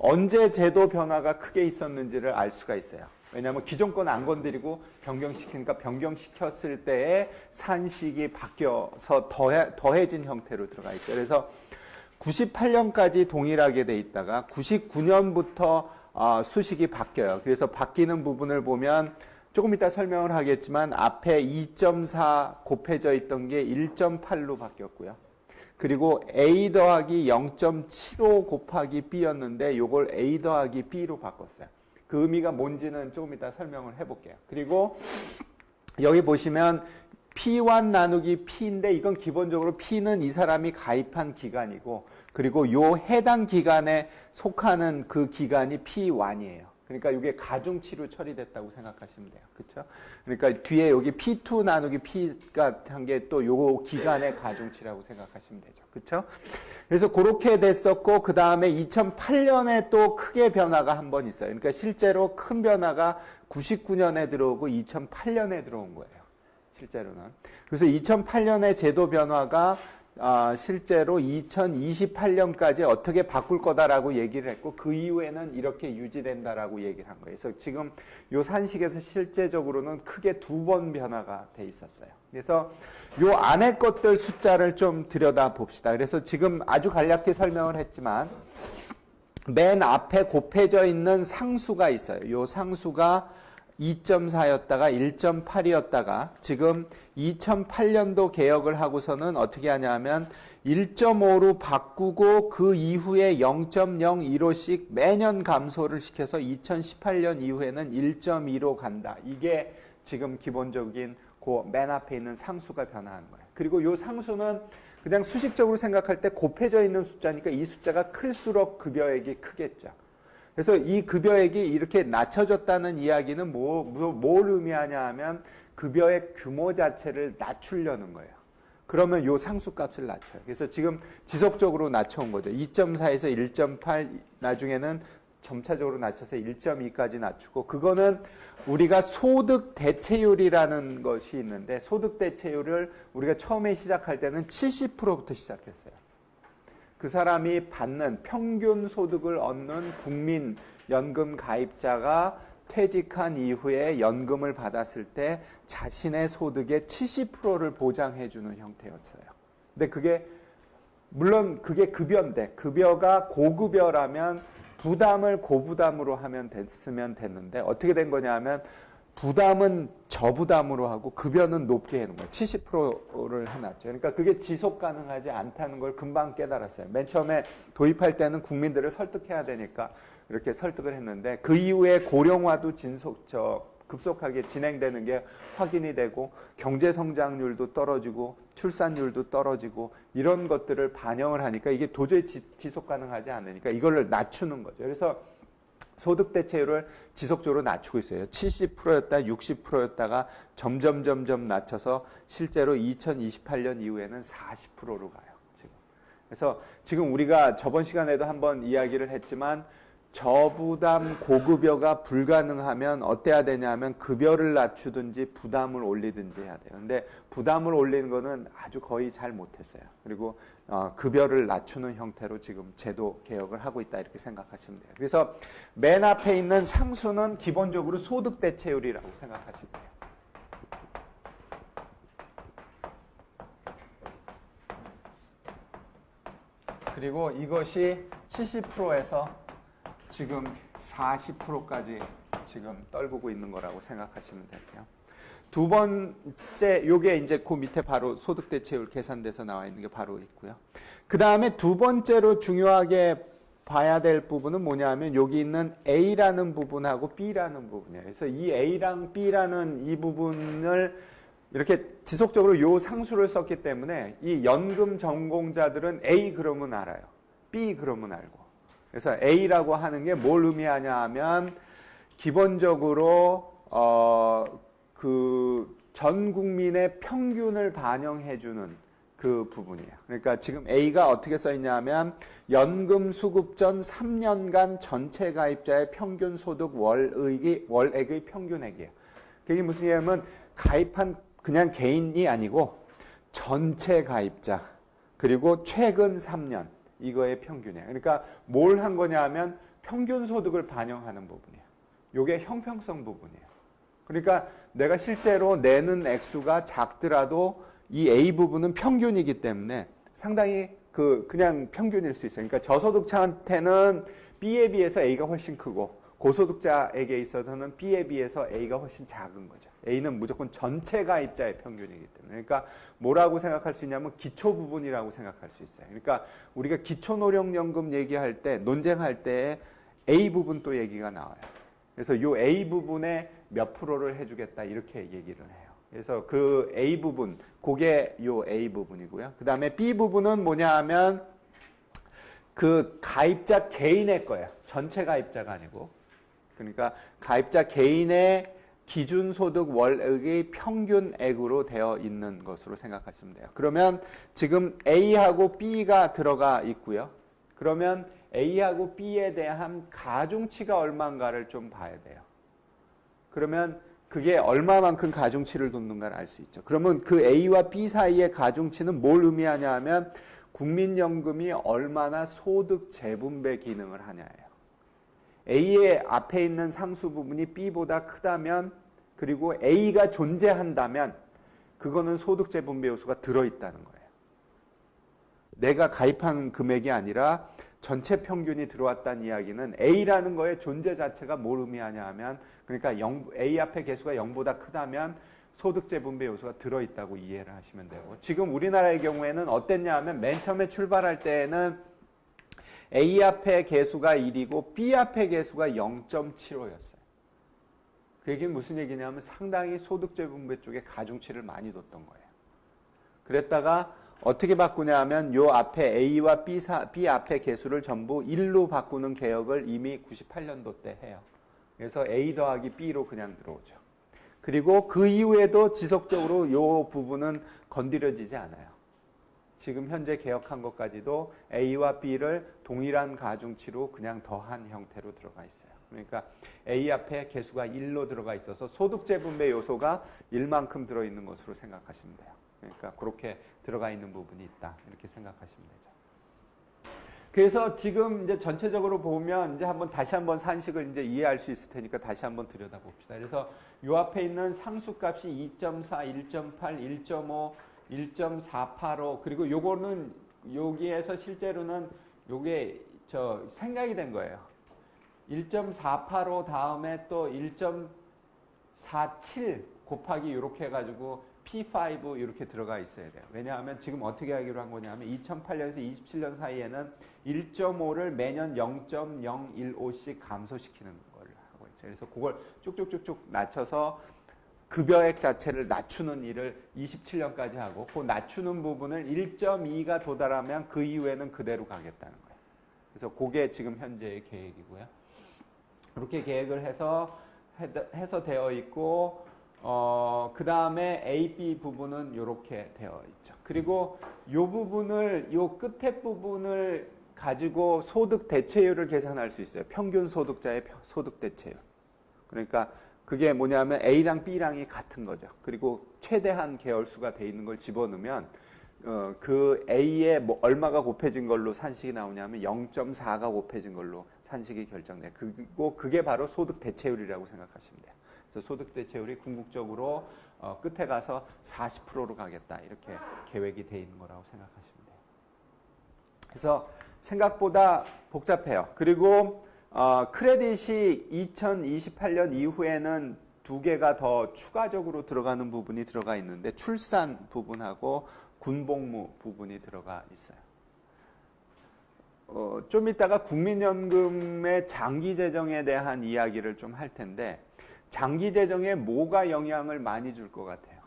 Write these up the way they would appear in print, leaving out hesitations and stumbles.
언제 제도 변화가 크게 있었는지를 알 수가 있어요. 왜냐하면 기존 건 안 건드리고 변경시키니까 변경시켰을 때의 산식이 바뀌어서 더해진 형태로 들어가 있죠. 그래서 98년까지 동일하게 돼 있다가 99년부터 수식이 바뀌어요. 그래서 바뀌는 부분을 보면 조금 이따 설명을 하겠지만 앞에 2.4 곱해져 있던 게 1.8로 바뀌었고요. 그리고 A 더하기 0.75 곱하기 B였는데 요걸 A 더하기 B로 바꿨어요. 그 의미가 뭔지는 조금 이따 설명을 해볼게요. 그리고 여기 보시면 P1 나누기 P인데 이건 기본적으로 P는 이 사람이 가입한 기간이고 그리고 요 해당 기간에 속하는 그 기간이 P1이에요. 그러니까 이게 가중치로 처리됐다고 생각하시면 돼요. 그렇죠? 그러니까 뒤에 여기 P2 나누기 P가 한 게 또 요 기간의 가중치라고 생각하시면 되죠. 그렇죠? 그래서 그렇게 됐었고 그 다음에 2008년에 또 크게 변화가 한 번 있어요. 그러니까 실제로 큰 변화가 99년에 들어오고 2008년에 들어온 거예요. 실제로는. 그래서 2008년에 제도 변화가 실제로 2028년까지 어떻게 바꿀 거다라고 얘기를 했고 그 이후에는 이렇게 유지된다라고 얘기를 한 거예요. 그래서 지금 요 산식에서 실제적으로는 크게 2번 변화가 돼 있었어요. 그래서 요 안에 것들 숫자를 좀 들여다 봅시다. 그래서 지금 아주 간략히 설명을 했지만 맨 앞에 곱해져 있는 상수가 있어요. 요 상수가 2.4였다가 1.8이었다가 지금 2008년도 개혁을 하고서는 어떻게 하냐면 1.5로 바꾸고 그 이후에 0.015씩 매년 감소를 시켜서 2018년 이후에는 1.2로 간다. 이게 지금 기본적인 그 맨 앞에 있는 상수가 변화한 거예요. 그리고 이 상수는 그냥 수식적으로 생각할 때 곱해져 있는 숫자니까 이 숫자가 클수록 급여액이 크겠죠. 그래서 이 급여액이 이렇게 낮춰졌다는 이야기는 뭘 의미하냐 하면 급여의 규모 자체를 낮추려는 거예요. 그러면 요 상수값을 낮춰요. 그래서 지금 지속적으로 낮춰온 거죠. 2.4에서 1.8 나중에는 점차적으로 낮춰서 1.2까지 낮추고 그거는 우리가 소득 대체율이라는 것이 있는데 소득 대체율을 우리가 처음에 시작할 때는 70%부터 시작했어요. 그 사람이 받는 평균 소득을 얻는 국민 연금 가입자가 퇴직한 이후에 연금을 받았을 때 자신의 소득의 70%를 보장해주는 형태였어요. 근데 그게 물론 그게 급여인데 급여가 고급여라면 부담을 고부담으로 하면 됐는데 어떻게 된 거냐 하면 부담은 저부담으로 하고 급여는 높게 해놓은 거예요. 70%를 해놨죠. 그러니까 그게 지속 가능하지 않다는 걸 금방 깨달았어요. 맨 처음에 도입할 때는 국민들을 설득해야 되니까 이렇게 설득을 했는데 그 이후에 고령화도 급속하게 진행되는 게 확인이 되고 경제 성장률도 떨어지고 출산율도 떨어지고 이런 것들을 반영을 하니까 이게 도저히 지속 가능하지 않으니까 이걸 낮추는 거죠. 그래서 소득 대체율을 지속적으로 낮추고 있어요. 70%였다 60%였다가 점점 낮춰서 실제로 2028년 이후에는 40%로 가요. 지금. 그래서 지금 우리가 저번 시간에도 한번 이야기를 했지만 저부담 고급여가 불가능하면 어때야 되냐면 급여를 낮추든지 부담을 올리든지 해야 돼요. 근데 부담을 올리는 거는 아주 거의 잘 못했어요. 그리고 급여를 낮추는 형태로 지금 제도 개혁을 하고 있다 이렇게 생각하시면 돼요. 그래서 맨 앞에 있는 상수는 기본적으로 소득 대체율이라고 생각하시면 돼요. 그리고 이것이 70%에서 지금 40%까지 지금 떨구고 있는 거라고 생각하시면 될게요. 두 번째, 요게 이제 그 밑에 바로 소득 대체율 계산돼서 나와 있는 게 바로 있고요. 그 다음에 두 번째로 중요하게 봐야 될 부분은 뭐냐면 여기 있는 A라는 부분하고 B라는 부분이에요. 그래서 이 A랑 B라는 이 부분을 이렇게 지속적으로 요 상수를 썼기 때문에 이 연금 전공자들은 A 그러면 알아요. B 그러면 알고. 그래서 A라고 하는 게 뭘 의미하냐 하면 기본적으로 그 전 국민의 평균을 반영해주는 그 부분이에요. 그러니까 지금 A가 어떻게 써있냐 하면 연금 수급 전 3년간 전체 가입자의 평균 소득 월액의 평균액이에요. 그게 무슨 얘기냐면 가입한 그냥 개인이 아니고 전체 가입자 그리고 최근 3년 이거의 평균이에요. 그러니까 뭘 한 거냐 하면 평균 소득을 반영하는 부분이에요. 이게 형평성 부분이에요. 그러니까 내가 실제로 내는 액수가 작더라도 이 A 부분은 평균이기 때문에 상당히 그냥 평균일 수 있어요. 그러니까 저소득자한테는 B에 비해서 A가 훨씬 크고 고소득자에게 있어서는 B에 비해서 A가 훨씬 작은 거죠. A는 무조건 전체 가입자의 평균이기 때문에. 그러니까 뭐라고 생각할 수 있냐면 기초 부분이라고 생각할 수 있어요. 그러니까 우리가 기초노령연금 얘기할 때, 논쟁할 때 A 부분 또 얘기가 나와요. 그래서 요 A 부분에 몇 프로를 해주겠다 이렇게 얘기를 해요. 그래서 그 A 부분, 그게 요 A 부분이고요. 그 다음에 B 부분은 뭐냐 하면 그 가입자 개인의 거예요. 전체 가입자가 아니고. 그러니까 가입자 개인의 기준소득 월액의 평균액으로 되어 있는 것으로 생각하시면 돼요. 그러면 지금 A하고 B가 들어가 있고요. 그러면 A하고 B에 대한 가중치가 얼마인가를 좀 봐야 돼요. 그러면 그게 얼마만큼 가중치를 뒀는가를 알 수 있죠. 그러면 그 A와 B 사이의 가중치는 뭘 의미하냐 하면 국민연금이 얼마나 소득 재분배 기능을 하냐예요. A의 앞에 있는 상수 부분이 B보다 크다면 그리고 A가 존재한다면 그거는 소득 재분배 요소가 들어있다는 거예요. 내가 가입한 금액이 아니라 전체 평균이 들어왔다는 이야기는 A라는 거의 존재 자체가 뭘 의미하냐 하면 그러니까 A 앞에 개수가 0보다 크다면 소득 재분배 요소가 들어있다고 이해를 하시면 되고 지금 우리나라의 경우에는 어땠냐 하면 맨 처음에 출발할 때에는 A 앞의 개수가 1이고 B 앞의 개수가 0.75였어요. 그 얘기는 무슨 얘기냐면 상당히 소득 재분배 쪽에 가중치를 많이 뒀던 거예요. 그랬다가 어떻게 바꾸냐 하면 요 앞에 A와 B 앞의 개수를 전부 1로 바꾸는 개혁을 이미 98년도 때 해요. 그래서 A 더하기 B로 그냥 들어오죠. 그리고 그 이후에도 지속적으로 요 부분은 건드려지지 않아요. 지금 현재 개혁한 것까지도 A와 B를 동일한 가중치로 그냥 더한 형태로 들어가 있어요. 그러니까 A 앞에 개수가 1로 들어가 있어서 소득 재분배 요소가 1만큼 들어있는 것으로 생각하시면 돼요. 그러니까 그렇게 들어가 있는 부분이 있다. 이렇게 생각하시면 되죠. 그래서 지금 이제 전체적으로 보면 이제 다시 한번 산식을 이제 이해할 수 있을 테니까 다시 한번 들여다봅시다. 그래서 요 앞에 있는 상수값이 2.4, 1.8, 1.5, 1.485 그리고 요거는 여기에서 실제로는 요게 생략이 된 거예요. 1.485 다음에 또 1.47 곱하기 이렇게 해가지고 P5 이렇게 들어가 있어야 돼요. 왜냐하면 지금 어떻게 하기로 한 거냐면 2008년에서 27년 사이에는 1.5를 매년 0.015씩 감소시키는 걸 하고 있죠. 그래서 그걸 쭉쭉쭉쭉 낮춰서 급여액 자체를 낮추는 일을 27년까지 하고 그 낮추는 부분을 1.2가 도달하면 그 이후에는 그대로 가겠다는 거예요. 그래서 그게 지금 현재의 계획이고요. 그렇게 계획을 해서 되어 있고 그 다음에 A, B 부분은 이렇게 되어 있죠. 그리고 요 부분을, 요 끝에 부분을 가지고 소득 대체율을 계산할 수 있어요. 평균 소득자의 소득 대체율. 그러니까 그게 뭐냐면 A랑 B랑이 같은 거죠. 그리고 최대한 계열수가 돼 있는 걸 집어넣으면 그 A에 뭐 얼마가 곱해진 걸로 산식이 나오냐면 0.4가 곱해진 걸로 산식이 결정돼요. 그리고 그게 바로 소득 대체율이라고 생각하시면 돼요. 그래서 소득 대체율이 궁극적으로 끝에 가서 40%로 가겠다 이렇게 계획이 돼 있는 거라고 생각하시면 돼요. 그래서 생각보다 복잡해요. 그리고 크레딧이 2028년 이후에는 두 개가 더 추가적으로 들어가는 부분이 들어가 있는데 출산 부분하고 군복무 부분이 들어가 있어요. 좀 이따가 국민연금의 장기 재정에 대한 이야기를 좀 할 텐데 장기 재정에 뭐가 영향을 많이 줄 것 같아요.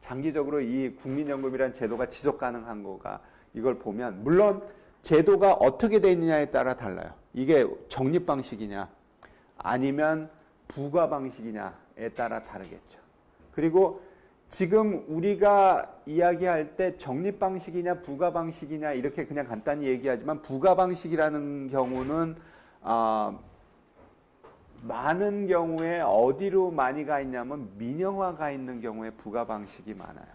장기적으로 이 국민연금이라는 제도가 지속 가능한 거가 이걸 보면 물론 제도가 어떻게 돼 있느냐에 따라 달라요. 이게 적립 방식이냐 아니면 부과 방식이냐에 따라 다르겠죠. 그리고 지금 우리가 이야기할 때 적립 방식이냐 부과 방식이냐 이렇게 그냥 간단히 얘기하지만 부과 방식이라는 경우는 많은 경우에 어디로 많이 가 있냐면 민영화가 있는 경우에 부과 방식이 많아요.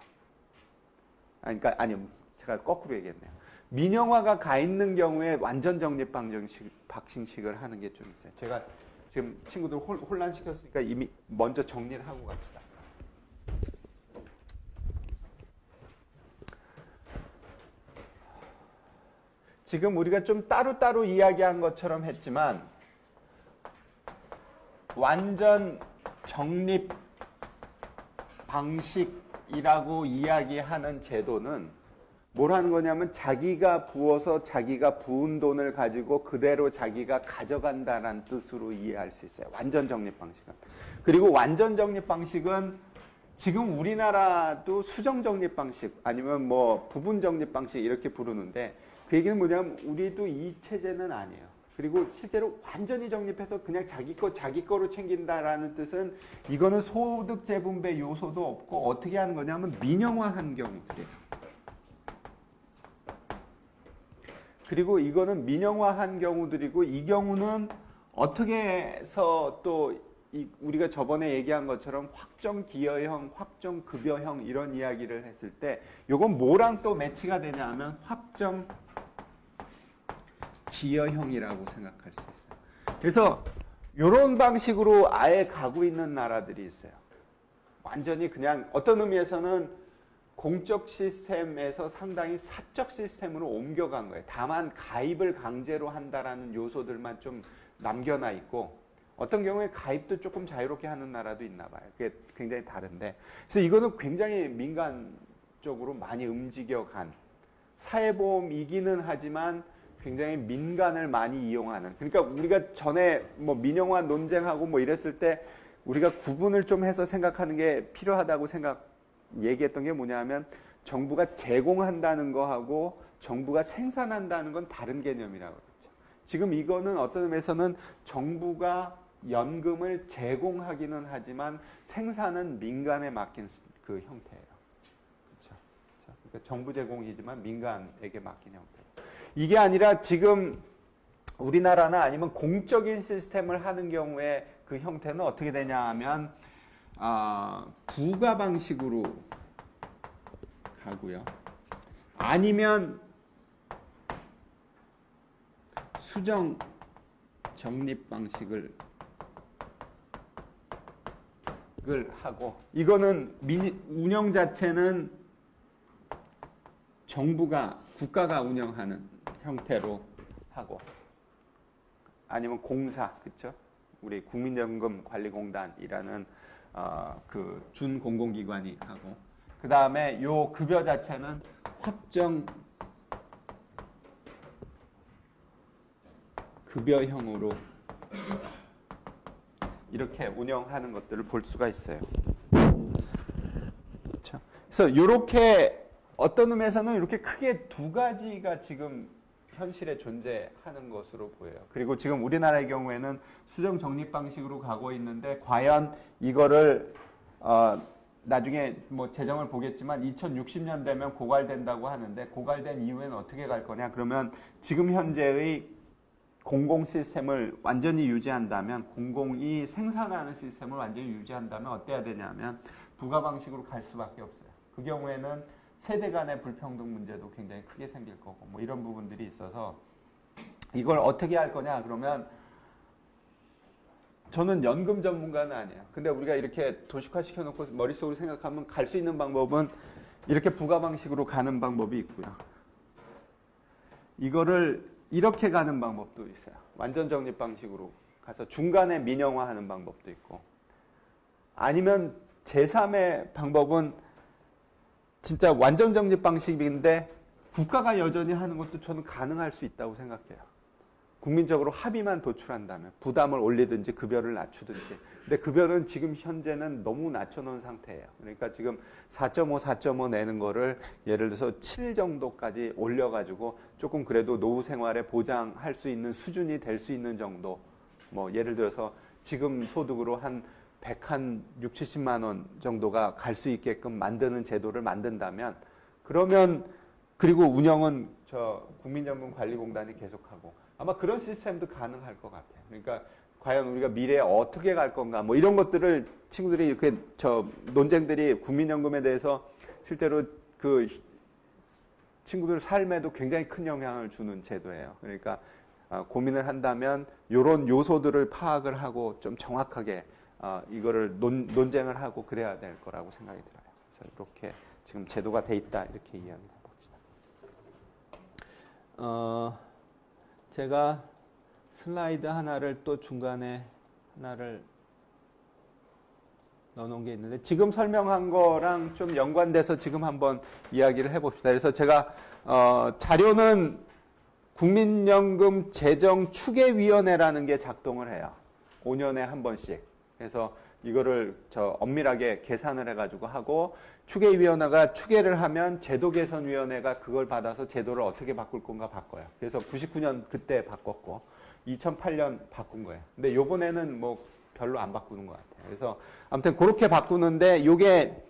제가 거꾸로 얘기했네요. 민영화가 가 있는 경우에 완전 적립 방정식을 하는 게 좀 있어요. 제가 지금 친구들 혼란시켰으니까 이미 먼저 정리를 하고 갑시다. 지금 우리가 좀 따로따로 이야기한 것처럼 했지만 완전 적립 방식이라고 이야기하는 제도는 뭘 하는 거냐면 자기가 부어서 자기가 부은 돈을 가지고 그대로 자기가 가져간다는 뜻으로 이해할 수 있어요. 완전 적립 방식은. 그리고 완전 적립 방식은 지금 우리나라도 수정 적립 방식 아니면 뭐 부분 적립 방식 이렇게 부르는데 그 얘기는 뭐냐면 우리도 이 체제는 아니에요. 그리고 실제로 완전히 적립해서 그냥 자기 거로 챙긴다라는 뜻은 이거는 소득 재분배 요소도 없고 어떻게 하는 거냐면 민영화한 경우들이에요. 그리고 이거는 민영화한 경우들이고 이 경우는 어떻게 해서 또 우리가 저번에 얘기한 것처럼 확정 기여형, 확정 급여형 이런 이야기를 했을 때 이건 뭐랑 또 매치가 되냐 하면 확정 기여형이라고 생각할 수 있어요. 그래서 이런 방식으로 아예 가고 있는 나라들이 있어요. 완전히 그냥 어떤 의미에서는 공적 시스템에서 상당히 사적 시스템으로 옮겨간 거예요. 다만 가입을 강제로 한다라는 요소들만 좀 남겨놔 있고 어떤 경우에 가입도 조금 자유롭게 하는 나라도 있나 봐요. 그게 굉장히 다른데 그래서 이거는 굉장히 민간적으로 많이 움직여간 사회보험이기는 하지만 굉장히 민간을 많이 이용하는 그러니까 우리가 전에 뭐 민영화 논쟁하고 뭐 이랬을 때 우리가 구분을 좀 해서 생각하는 게 필요하다고 얘기했던 게 뭐냐면 정부가 제공한다는 거하고 정부가 생산한다는 건 다른 개념이라고 그러죠. 지금 이거는 어떤 의미에서는 정부가 연금을 제공하기는 하지만 생산은 민간에 맡긴 그 형태예요. 그렇죠? 그러니까 정부 제공이지만 민간에게 맡긴 형태. 이게 아니라 지금 우리나라나 아니면 공적인 시스템을 하는 경우에 그 형태는 어떻게 되냐 하면 부가 방식으로 가고요. 아니면 수정 적립 방식을 하고 이거는 운영 자체는 정부가 국가가 운영하는 형태로 하고 아니면 공사 그렇죠? 우리 국민연금관리공단이라는 그 준공공기관이 하고 그 다음에 요 급여 자체는 확정 급여형으로 이렇게 운영하는 것들을 볼 수가 있어요. 그렇죠? 그래서 이렇게 어떤 의미에서는 이렇게 크게 두 가지가 지금 현실에 존재하는 것으로 보여요. 그리고 지금 우리나라의 경우에는 수정 적립 방식으로 가고 있는데 과연 이거를 나중에 뭐 재정을 보겠지만 2060년 되면 고갈된다고 하는데 고갈된 이후에는 어떻게 갈 거냐? 그러면 지금 현재의 공공 시스템을 완전히 유지한다면 공공이 생산하는 시스템을 완전히 유지한다면 어때야 되냐면 부가 방식으로 갈 수밖에 없어요. 그 경우에는 세대 간의 불평등 문제도 굉장히 크게 생길 거고 뭐 이런 부분들이 있어서 이걸 어떻게 할 거냐 그러면 저는 연금 전문가는 아니에요. 근데 우리가 이렇게 도식화 시켜놓고 머릿속으로 생각하면 갈 수 있는 방법은 이렇게 부가 방식으로 가는 방법이 있고요. 이거를 이렇게 가는 방법도 있어요. 완전 적립 방식으로 가서 중간에 민영화하는 방법도 있고 아니면 제3의 방법은 진짜 완전 적립 방식인데 국가가 여전히 하는 것도 저는 가능할 수 있다고 생각해요. 국민적으로 합의만 도출한다면 부담을 올리든지 급여를 낮추든지. 근데 급여는 지금 현재는 너무 낮춰놓은 상태예요. 그러니까 지금 4.5 내는 거를 예를 들어서 7 정도까지 올려가지고 조금 그래도 노후 생활에 보장할 수 있는 수준이 될 수 있는 정도. 뭐 예를 들어서 지금 소득으로 한 160, 70만 원 정도가 갈 수 있게끔 만드는 제도를 만든다면 그러면 그리고 운영은 저 국민연금관리공단이 계속하고 아마 그런 시스템도 가능할 것 같아요. 그러니까 과연 우리가 미래에 어떻게 갈 건가 뭐 이런 것들을 친구들이 이렇게 논쟁들이 국민연금에 대해서 실제로 그 친구들 삶에도 굉장히 큰 영향을 주는 제도예요. 그러니까 고민을 한다면 이런 요소들을 파악을 하고 좀 정확하게 이거를 논쟁을 하고 그래야 될 거라고 생각이 들어요. 그래서 이렇게 지금 제도가 돼 있다 이렇게 이야기를 해봅시다. 제가 슬라이드 하나를 또 중간에 하나를 넣어놓은 게 있는데 지금 설명한 거랑 좀 연관돼서 지금 한번 이야기를 해봅시다. 그래서 제가 자료는 국민연금 재정추계위원회라는 게 작동을 해요. 5년에 한 번씩. 그래서 이거를 엄밀하게 계산을 해가지고 하고 추계위원회가 추계를 하면 제도개선위원회가 그걸 받아서 제도를 어떻게 바꿀 건가 바꿔요. 그래서 99년 그때 바꿨고 2008년 바꾼 거예요. 근데 요번에는 뭐 별로 안 바꾸는 것 같아요. 그래서 아무튼 그렇게 바꾸는데 요게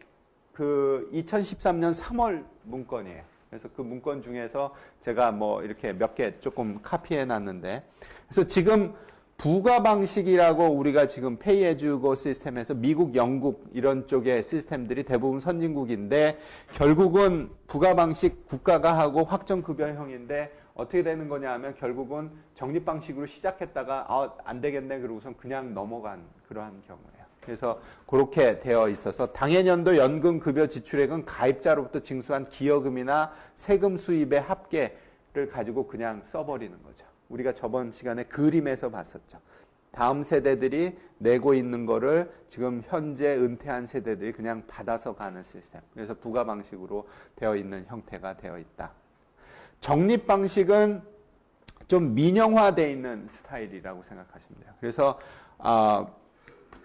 그 2013년 3월 문건이에요. 그래서 그 문건 중에서 제가 뭐 이렇게 몇 개 조금 카피해 놨는데 그래서 지금 부가 방식이라고 우리가 지금 페이 에즈 고 시스템에서 미국, 영국 이런 쪽의 시스템들이 대부분 선진국인데 결국은 부가 방식 국가가 하고 확정급여형인데 어떻게 되는 거냐 하면 결국은 적립 방식으로 시작했다가 안 되겠네 그러고선 그냥 넘어간 그러한 경우예요. 그래서 그렇게 되어 있어서 당해년도 연금급여 지출액은 가입자로부터 징수한 기여금이나 세금 수입의 합계를 가지고 그냥 써버리는 거죠. 우리가 저번 시간에 그림에서 봤었죠. 다음 세대들이 내고 있는 거를 지금 현재 은퇴한 세대들이 그냥 받아서 가는 시스템. 그래서 부가 방식으로 되어 있는 형태가 되어 있다. 적립 방식은 좀 민영화되어 있는 스타일이라고 생각하시면 돼요. 그래서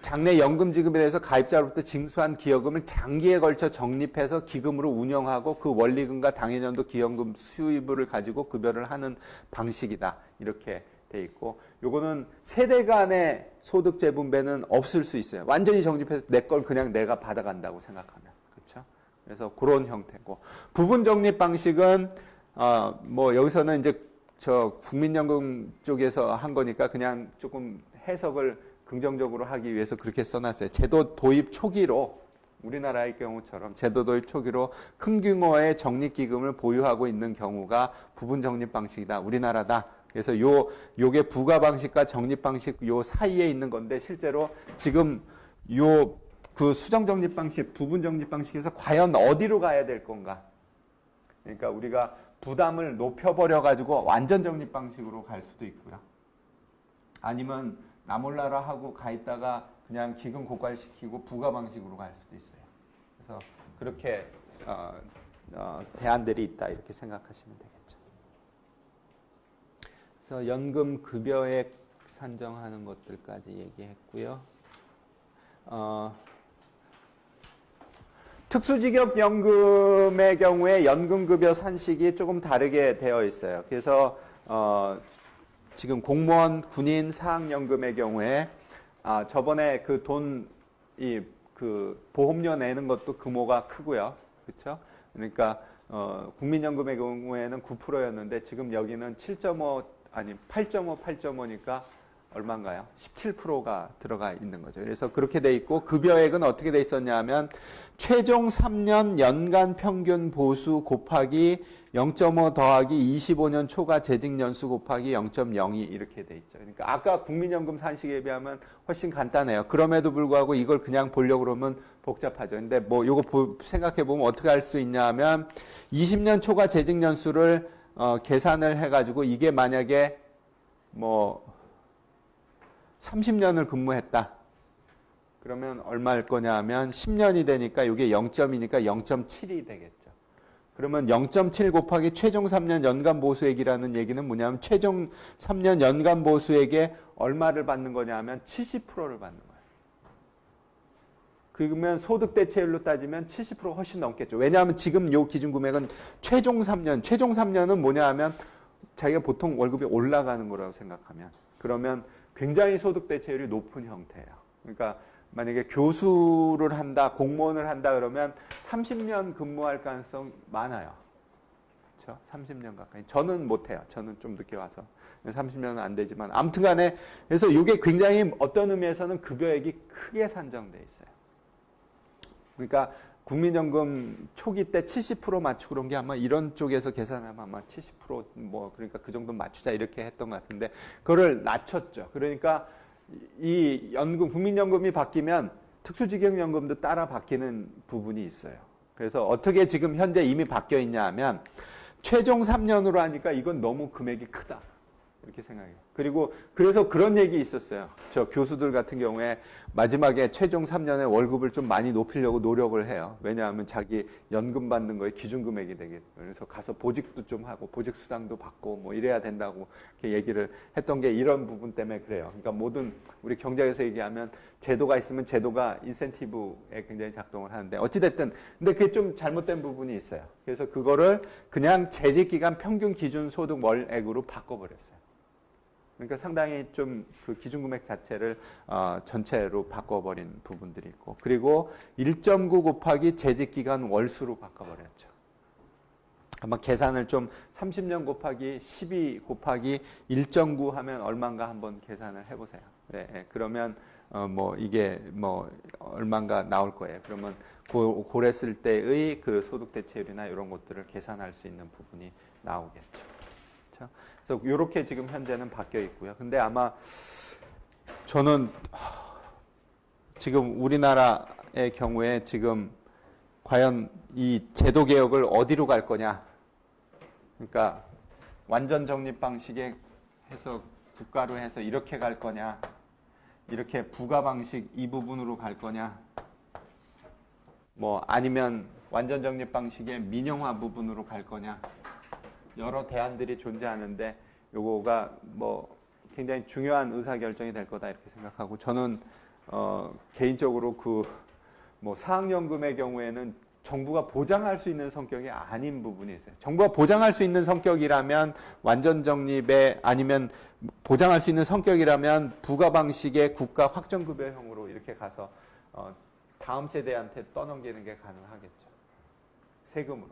장래 연금 지급에 대해서 가입자로부터 징수한 기여금을 장기에 걸쳐 적립해서 기금으로 운영하고 그 원리금과 당해년도 기여금 수입을 가지고 급여를 하는 방식이다. 이렇게 돼 있고 요거는 세대 간의 소득 재분배는 없을 수 있어요. 완전히 적립해서 내 걸 그냥 내가 받아간다고 생각하면. 그렇죠? 그래서 그런 형태고 부분 적립 방식은 뭐 여기서는 이제 저 국민연금 쪽에서 한 거니까 그냥 조금 해석을 긍정적으로 하기 위해서 그렇게 써놨어요. 제도 도입 초기로 우리나라의 경우처럼 제도 도입 초기로 큰 규모의 적립기금을 보유하고 있는 경우가 부분 적립 방식이다. 우리나라다. 그래서 요게 부가 방식과 적립 방식 요 사이에 있는 건데 실제로 지금 요 그 수정 적립 방식, 부분 적립 방식에서 과연 어디로 가야 될 건가? 그러니까 우리가 부담을 높여버려 가지고 완전 적립 방식으로 갈 수도 있고요. 아니면 나 몰라라 하고 가 있다가 그냥 기금 고갈시키고 부가 방식으로 갈 수도 있어요. 그래서 그렇게 대안들이 있다 이렇게 생각하시면 되겠죠. 그래서 연금 급여액 산정하는 것들까지 얘기했고요. 특수직업연금의 경우에 연금급여 산식이 조금 다르게 되어 있어요. 그래서 지금 공무원, 군인, 사학연금의 경우에 저번에 그 보험료 내는 것도 규모가 크고요. 그렇죠? 그러니까 국민연금의 경우에는 9%였는데 지금 여기는 8.5니까 얼마인가요? 17%가 들어가 있는 거죠. 그래서 그렇게 돼 있고 급여액은 어떻게 돼 있었냐면 최종 3년 연간 평균 보수 곱하기 0.5 더하기 25년 초과 재직 연수 곱하기 0.02 이렇게 돼 있죠. 그러니까 아까 국민연금 산식에 비하면 훨씬 간단해요. 그럼에도 불구하고 이걸 그냥 보려고 그러면 복잡하죠. 근데 뭐 요거 생각해 보면 어떻게 할 수 있냐 하면 20년 초과 재직 연수를 계산을 해 가지고 이게 만약에 뭐 30년을 근무했다. 그러면 얼마일 거냐 하면 10년이 되니까 이게 0.2니까 0.7이 되겠죠. 그러면 0.7 곱하기 최종 3년 연간 보수액이라는 얘기는 뭐냐면 최종 3년 연간 보수액에 얼마를 받는 거냐 하면 70%를 받는 거예요. 그러면 소득 대체율로 따지면 70% 훨씬 넘겠죠. 왜냐하면 지금 요 기준 금액은 최종 3년은 뭐냐 하면 자기가 보통 월급이 올라가는 거라고 생각하면 그러면 굉장히 소득 대체율이 높은 형태예요. 그러니까 만약에 교수를 한다, 공무원을 한다 그러면 30년 근무할 가능성 많아요. 그렇죠? 30년 가까이. 저는 못해요. 저는 좀 늦게 와서 30년은 안 되지만 아무튼 간에 그래서 이게 굉장히 어떤 의미에서는 급여액이 크게 산정돼 있어요. 그러니까 국민연금 초기 때 70% 맞추고 그런 게 아마 이런 쪽에서 계산하면 아마 70% 그러니까 그 정도 맞추자 이렇게 했던 것 같은데 그거를 낮췄죠. 그러니까 이 연금, 국민연금이 바뀌면 특수직용연금도 따라 바뀌는 부분이 있어요. 그래서 어떻게 지금 현재 이미 바뀌어 있냐 하면 최종 3년으로 하니까 이건 너무 금액이 크다. 이렇게 생각해요. 그리고 그래서 그런 얘기 있었어요. 저 교수들 같은 경우에 마지막에 최종 3년에 월급을 좀 많이 높이려고 노력을 해요. 왜냐하면 자기 연금 받는 거에 기준금액이 되게. 그래서 가서 보직도 좀 하고 보직 수당도 받고 뭐 이래야 된다고 이렇게 얘기를 했던 게 이런 부분 때문에 그래요. 그러니까 모든 우리 경제에서 얘기하면 제도가 있으면 제도가 인센티브에 굉장히 작동을 하는데 어찌됐든 근데 그게 좀 잘못된 부분이 있어요. 그래서 그거를 그냥 재직기간 평균 기준 소득 월액으로 바꿔버렸어요. 그러니까 상당히 좀 그 기준금액 자체를 전체로 바꿔버린 부분들이 있고 그리고 1.9 곱하기 재직기간 월수로 바꿔버렸죠. 아마 계산을 좀 30년 곱하기 12 곱하기 1.9 하면 얼마인가 한번 계산을 해보세요. 네, 그러면 뭐 이게 뭐 얼마인가 나올 거예요. 그러면 고랬을 때의 그 소득 대체율이나 이런 것들을 계산할 수 있는 부분이 나오겠죠. 그래서 이렇게 지금 현재는 바뀌어 있고요. 근데 아마 저는 지금 우리나라의 경우에 지금 과연 이 제도 개혁을 어디로 갈 거냐. 그러니까 완전 적립 방식에 해서 국가로 해서 이렇게 갈 거냐. 이렇게 부가 방식 이 부분으로 갈 거냐. 뭐 아니면 완전 적립 방식의 민영화 부분으로 갈 거냐. 여러 대안들이 존재하는데 요거가 뭐 굉장히 중요한 의사결정이 될 거다 이렇게 생각하고 저는 개인적으로 그 뭐 사학연금의 경우에는 정부가 보장할 수 있는 성격이 아닌 부분이 있어요. 정부가 보장할 수 있는 성격이라면 완전 적립에 아니면 보장할 수 있는 성격이라면 부가 방식의 국가 확정급여형으로 이렇게 가서 다음 세대한테 떠넘기는 게 가능하겠죠. 세금으로.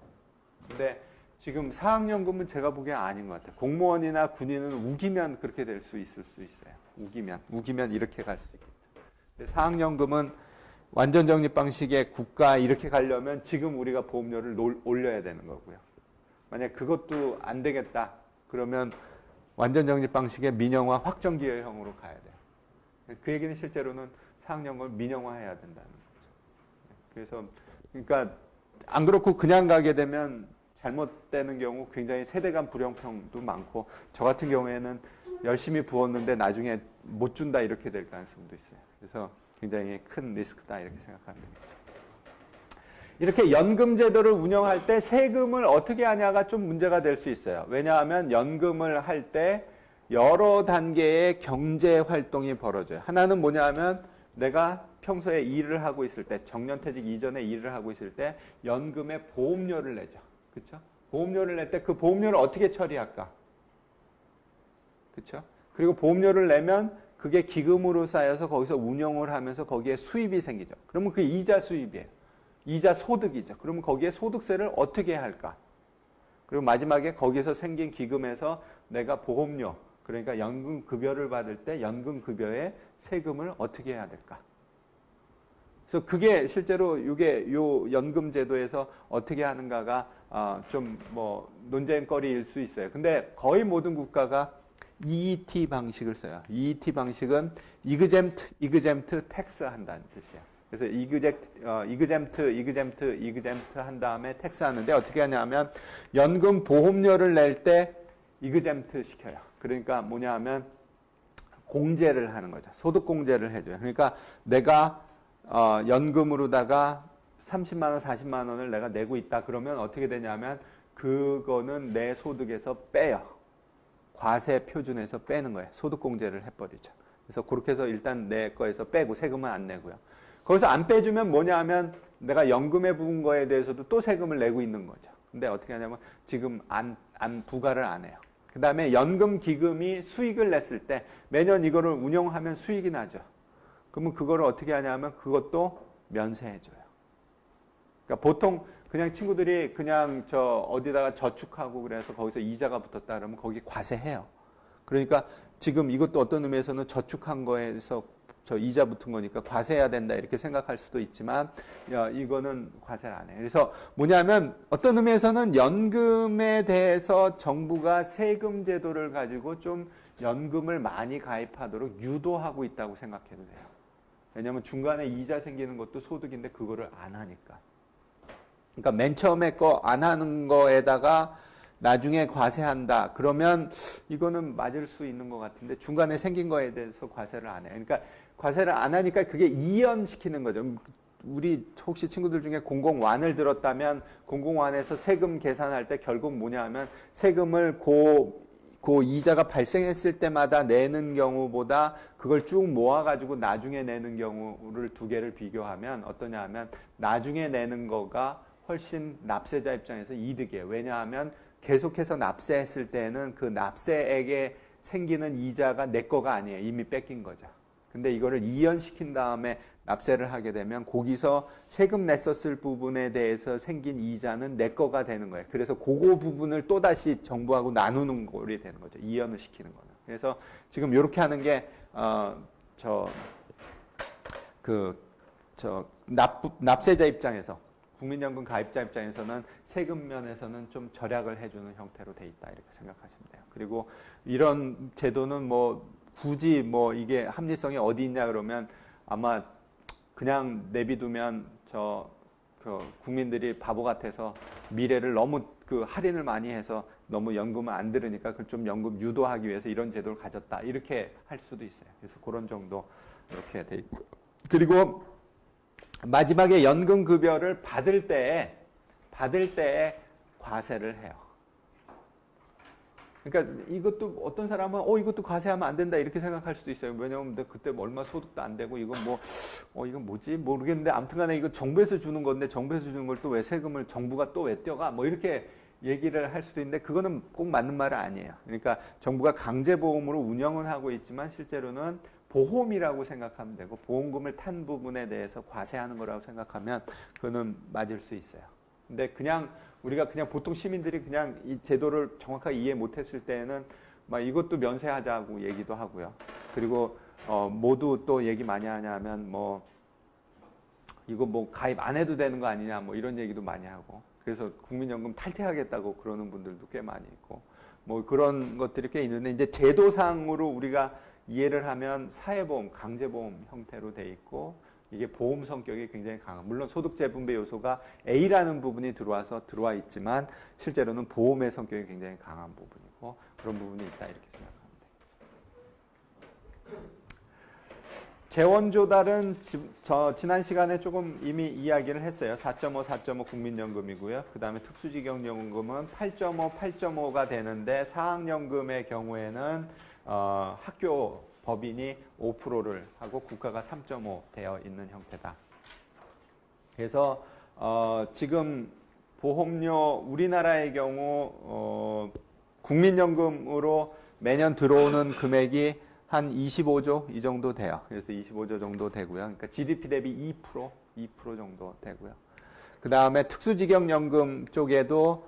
근데 지금 사학연금은 제가 보기엔 아닌 것 같아요. 공무원이나 군인은 우기면 그렇게 될 수 있을 수 있어요. 우기면 이렇게 갈 수 있겠죠. 사학연금은 완전 적립 방식의 국가 이렇게 가려면 지금 우리가 보험료를 올려야 되는 거고요. 만약 그것도 안 되겠다. 그러면 완전 적립 방식의 민영화 확정기여형으로 가야 돼요. 그 얘기는 실제로는 사학연금을 민영화해야 된다는 거죠. 그래서 그러니까 안 그렇고 그냥 가게 되면 잘못되는 경우 굉장히 세대 간 불형평도 많고 저 같은 경우에는 열심히 부었는데 나중에 못 준다 이렇게 될 가능성도 있어요. 그래서 굉장히 큰 리스크다 이렇게 생각하면 됩니다. 이렇게 연금 제도를 운영할 때 세금을 어떻게 하냐가 좀 문제가 될 수 있어요. 왜냐하면 연금을 할 때 여러 단계의 경제 활동이 벌어져요. 하나는 뭐냐 하면 내가 평소에 일을 하고 있을 때 정년퇴직 이전에 일을 하고 있을 때 연금에 보험료를 내죠. 그렇죠? 보험료를 낼 때 그 보험료를 어떻게 처리할까? 그렇죠? 그리고 보험료를 내면 그게 기금으로 쌓여서 거기서 운영을 하면서 거기에 수입이 생기죠. 그러면 그 이자 수입이에요. 이자 소득이죠. 그러면 거기에 소득세를 어떻게 할까? 그리고 마지막에 거기서 생긴 기금에서 내가 보험료, 그러니까 연금급여를 받을 때 연금급여에 세금을 어떻게 해야 될까? 그래서 그게 실제로 이게 요 연금제도에서 어떻게 하는가가 좀 뭐 논쟁거리일 수 있어요. 근데 거의 모든 국가가 EET 방식을 써요. EET 방식은 exempt tax 한다는 뜻이에요. 그래서 exempt 한 다음에 tax 하는데 어떻게 하냐면 연금 보험료를 낼 때 exempt 시켜요. 그러니까 뭐냐 하면 공제를 하는 거죠. 소득 공제를 해줘요. 그러니까 내가 연금으로다가 30만 원, 40만 원을 내가 내고 있다. 그러면 어떻게 되냐면 그거는 내 소득에서 빼요. 과세 표준에서 빼는 거예요. 소득 공제를 해버리죠. 그래서 그렇게 해서 일단 내 거에서 빼고 세금은 안 내고요. 거기서 안 빼주면 뭐냐 하면 내가 연금에 부은 거에 대해서도 또 세금을 내고 있는 거죠. 근데 어떻게 하냐면 지금 부과를 안 해요. 그 다음에 연금 기금이 수익을 냈을 때 매년 이거를 운영하면 수익이 나죠. 그러면 그거를 어떻게 하냐면 그것도 면세해줘요. 그러니까 보통 그냥 친구들이 그냥 어디다가 저축하고 그래서 거기서 이자가 붙었다 그러면 거기 과세해요. 그러니까 지금 이것도 어떤 의미에서는 저축한 거에서 저 이자 붙은 거니까 과세해야 된다 이렇게 생각할 수도 있지만 이거는 과세를 안 해요. 그래서 뭐냐면 어떤 의미에서는 연금에 대해서 정부가 세금 제도를 가지고 좀 연금을 많이 가입하도록 유도하고 있다고 생각해도 돼요. 왜냐하면 중간에 이자 생기는 것도 소득인데 그거를 안 하니까. 그러니까 맨 처음에 거 안 하는 거에다가 나중에 과세한다. 그러면 이거는 맞을 수 있는 것 같은데 중간에 생긴 거에 대해서 과세를 안 해요. 그러니까 과세를 안 하니까 그게 이연시키는 거죠. 우리 혹시 친구들 중에 공공완을 들었다면 공공완에서 세금 계산할 때 결국 뭐냐 하면 세금을 그 이자가 발생했을 때마다 내는 경우보다 그걸 쭉 모아가지고 나중에 내는 경우를 두 개를 비교하면 어떠냐 하면 나중에 내는 거가 훨씬 납세자 입장에서 이득이에요. 왜냐하면 계속해서 납세했을 때는 그 납세액에 생기는 이자가 내 거가 아니에요. 이미 뺏긴 거죠. 근데 이거를 이연시킨 다음에 납세를 하게 되면 거기서 세금 냈었을 부분에 대해서 생긴 이자는 내 거가 되는 거예요. 그래서 그거 부분을 또다시 정부하고 나누는 꼴이 되는 거죠. 이연을 시키는 거는. 그래서 지금 이렇게 하는 게 납세자 입장에서 국민연금 가입자 입장에서는 세금 면에서는 좀 절약을 해주는 형태로 돼 있다 이렇게 생각하시면 돼요. 그리고 이런 제도는 뭐 굳이 뭐 이게 합리성이 어디 있냐 그러면 아마 그냥 내비두면 국민들이 바보 같아서 미래를 너무 그 할인을 많이 해서 너무 연금을 안 들으니까 그걸 좀 연금 유도하기 위해서 이런 제도를 가졌다 이렇게 할 수도 있어요. 그래서 그런 정도 이렇게 돼 있고 그리고 마지막에 연금급여를 받을 때에 과세를 해요. 그러니까 이것도 어떤 사람은 이것도 과세하면 안 된다 이렇게 생각할 수도 있어요. 왜냐하면 그때 얼마 소득도 안 되고 이건 이건 뭐지 모르겠는데 아무튼간에 이거 정부에서 주는 건데 정부에서 주는 걸 또 왜 세금을 정부가 또 왜 떼어가 뭐 이렇게 얘기를 할 수도 있는데 그거는 꼭 맞는 말은 아니에요. 그러니까 정부가 강제보험으로 운영은 하고 있지만 실제로는 보험이라고 생각하면 되고 보험금을 탄 부분에 대해서 과세하는 거라고 생각하면 그거는 맞을 수 있어요. 근데 그냥 우리가 그냥 보통 시민들이 그냥 이 제도를 정확하게 이해 못했을 때는 막 이것도 면세하자고 얘기도 하고요. 그리고 모두 또 얘기 많이 하냐면 이거 가입 안 해도 되는 거 아니냐 뭐 이런 얘기도 많이 하고 그래서 국민연금 탈퇴하겠다고 그러는 분들도 꽤 많이 있고 뭐 그런 것들이 꽤 있는데 이제 제도상으로 우리가 이해를 하면 사회보험, 강제보험 형태로 돼 있고 이게 보험 성격이 굉장히 강한 물론 소득 재분배 요소가 A라는 부분이 들어와 있지만 실제로는 보험의 성격이 굉장히 강한 부분이고 그런 부분이 있다 이렇게 생각합니다. 재원 조달은 지난 시간에 조금 이미 이야기를 했어요. 4.5, 4.5 국민연금이고요. 그 다음에 특수직영연금은 8.5, 8.5가 되는데 사학연금의 경우에는 학교 법인이 5%를 하고 국가가 3.5 되어 있는 형태다. 그래서 지금 보험료 우리나라의 경우 국민연금으로 매년 들어오는 금액이 한 25조 이 정도 돼요. 그래서 25조 정도 되고요. 그러니까 GDP 대비 2% 정도 되고요. 그 다음에 특수직영연금 쪽에도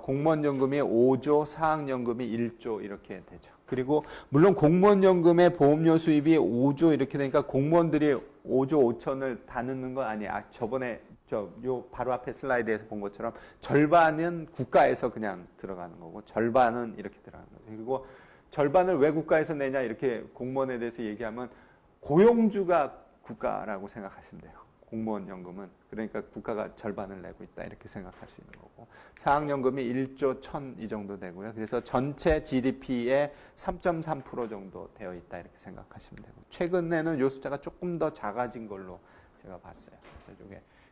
공무원연금이 5조, 사학연금이 1조 이렇게 되죠. 그리고 물론 공무원연금의 보험료 수입이 5조 이렇게 되니까 공무원들이 5조 5천을 다 넣는 건 아니야. 저번에 요 바로 앞에 슬라이드에서 본 것처럼 절반은 국가에서 그냥 들어가는 거고 절반은 이렇게 들어가는 거죠. 그리고 절반을 왜 국가에서 내냐 이렇게 공무원에 대해서 얘기하면 고용주가 국가라고 생각하시면 돼요. 공무원 연금은. 그러니까 국가가 절반을 내고 있다 이렇게 생각할 수 있는 거고 사학연금이 1조 1,000 이 정도 되고요. 그래서 전체 GDP의 3.3% 정도 되어 있다 이렇게 생각하시면 되고 최근에는 이 숫자가 조금 더 작아진 걸로 제가 봤어요.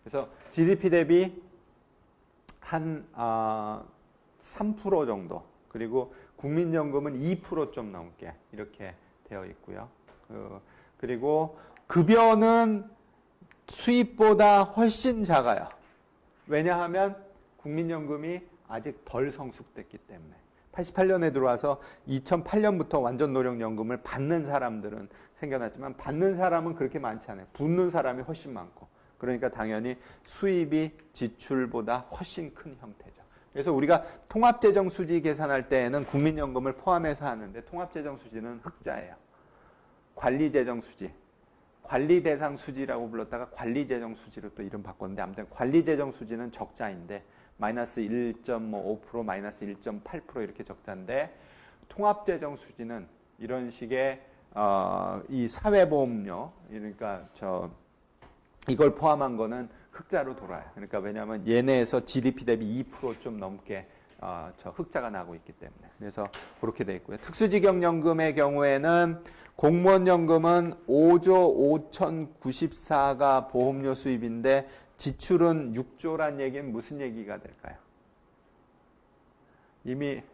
그래서 GDP 대비 한 3% 정도 그리고 국민연금은 2% 좀 넘게 이렇게 되어 있고요. 그리고 급여는 수입보다 훨씬 작아요. 왜냐하면 국민연금이 아직 덜 성숙됐기 때문에 88년에 들어와서 2008년부터 완전노령연금을 받는 사람들은 생겨났지만 받는 사람은 그렇게 많지 않아요. 붙는 사람이 훨씬 많고 그러니까 당연히 수입이 지출보다 훨씬 큰 형태죠. 그래서 우리가 통합재정수지 계산할 때에는 국민연금을 포함해서 하는데 통합재정수지는 흑자예요. 관리재정수지, 관리 대상 수지라고 불렀다가 관리 재정 수지로 또 이름 바꿨는데 아무튼 관리 재정 수지는 적자인데 마이너스 1.5% 마이너스 1.8% 이렇게 적자인데 통합 재정 수지는 이런 식의 이 사회보험료 그러니까 이걸 포함한 거는 흑자로 돌아요. 그러니까 왜냐하면 얘네에서 GDP 대비 2% 좀 넘게 흑자가 나고 있기 때문에 그래서 그렇게 돼 있고요. 특수직영연금의 경우에는 공무원연금은 5조 5,094가 보험료 수입인데 지출은 6조란 얘기는 무슨 얘기가 될까요? 이미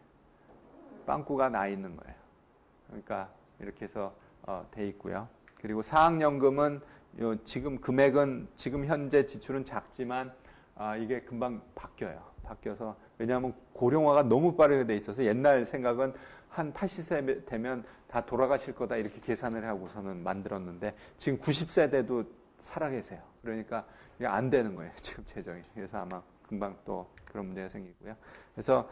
빵꾸가 나 있는 거예요. 그러니까 이렇게 해서 돼 있고요. 그리고 사학연금은 지금 금액은 지금 현재 지출은 작지만 이게 금방 바뀌어서 왜냐하면 고령화가 너무 빠르게 돼 있어서 옛날 생각은 한 80세 되면 다 돌아가실 거다 이렇게 계산을 하고서는 만들었는데 지금 90세대도 살아계세요. 그러니까 이게 안 되는 거예요. 지금 재정이. 그래서 아마 금방 또 그런 문제가 생기고요. 그래서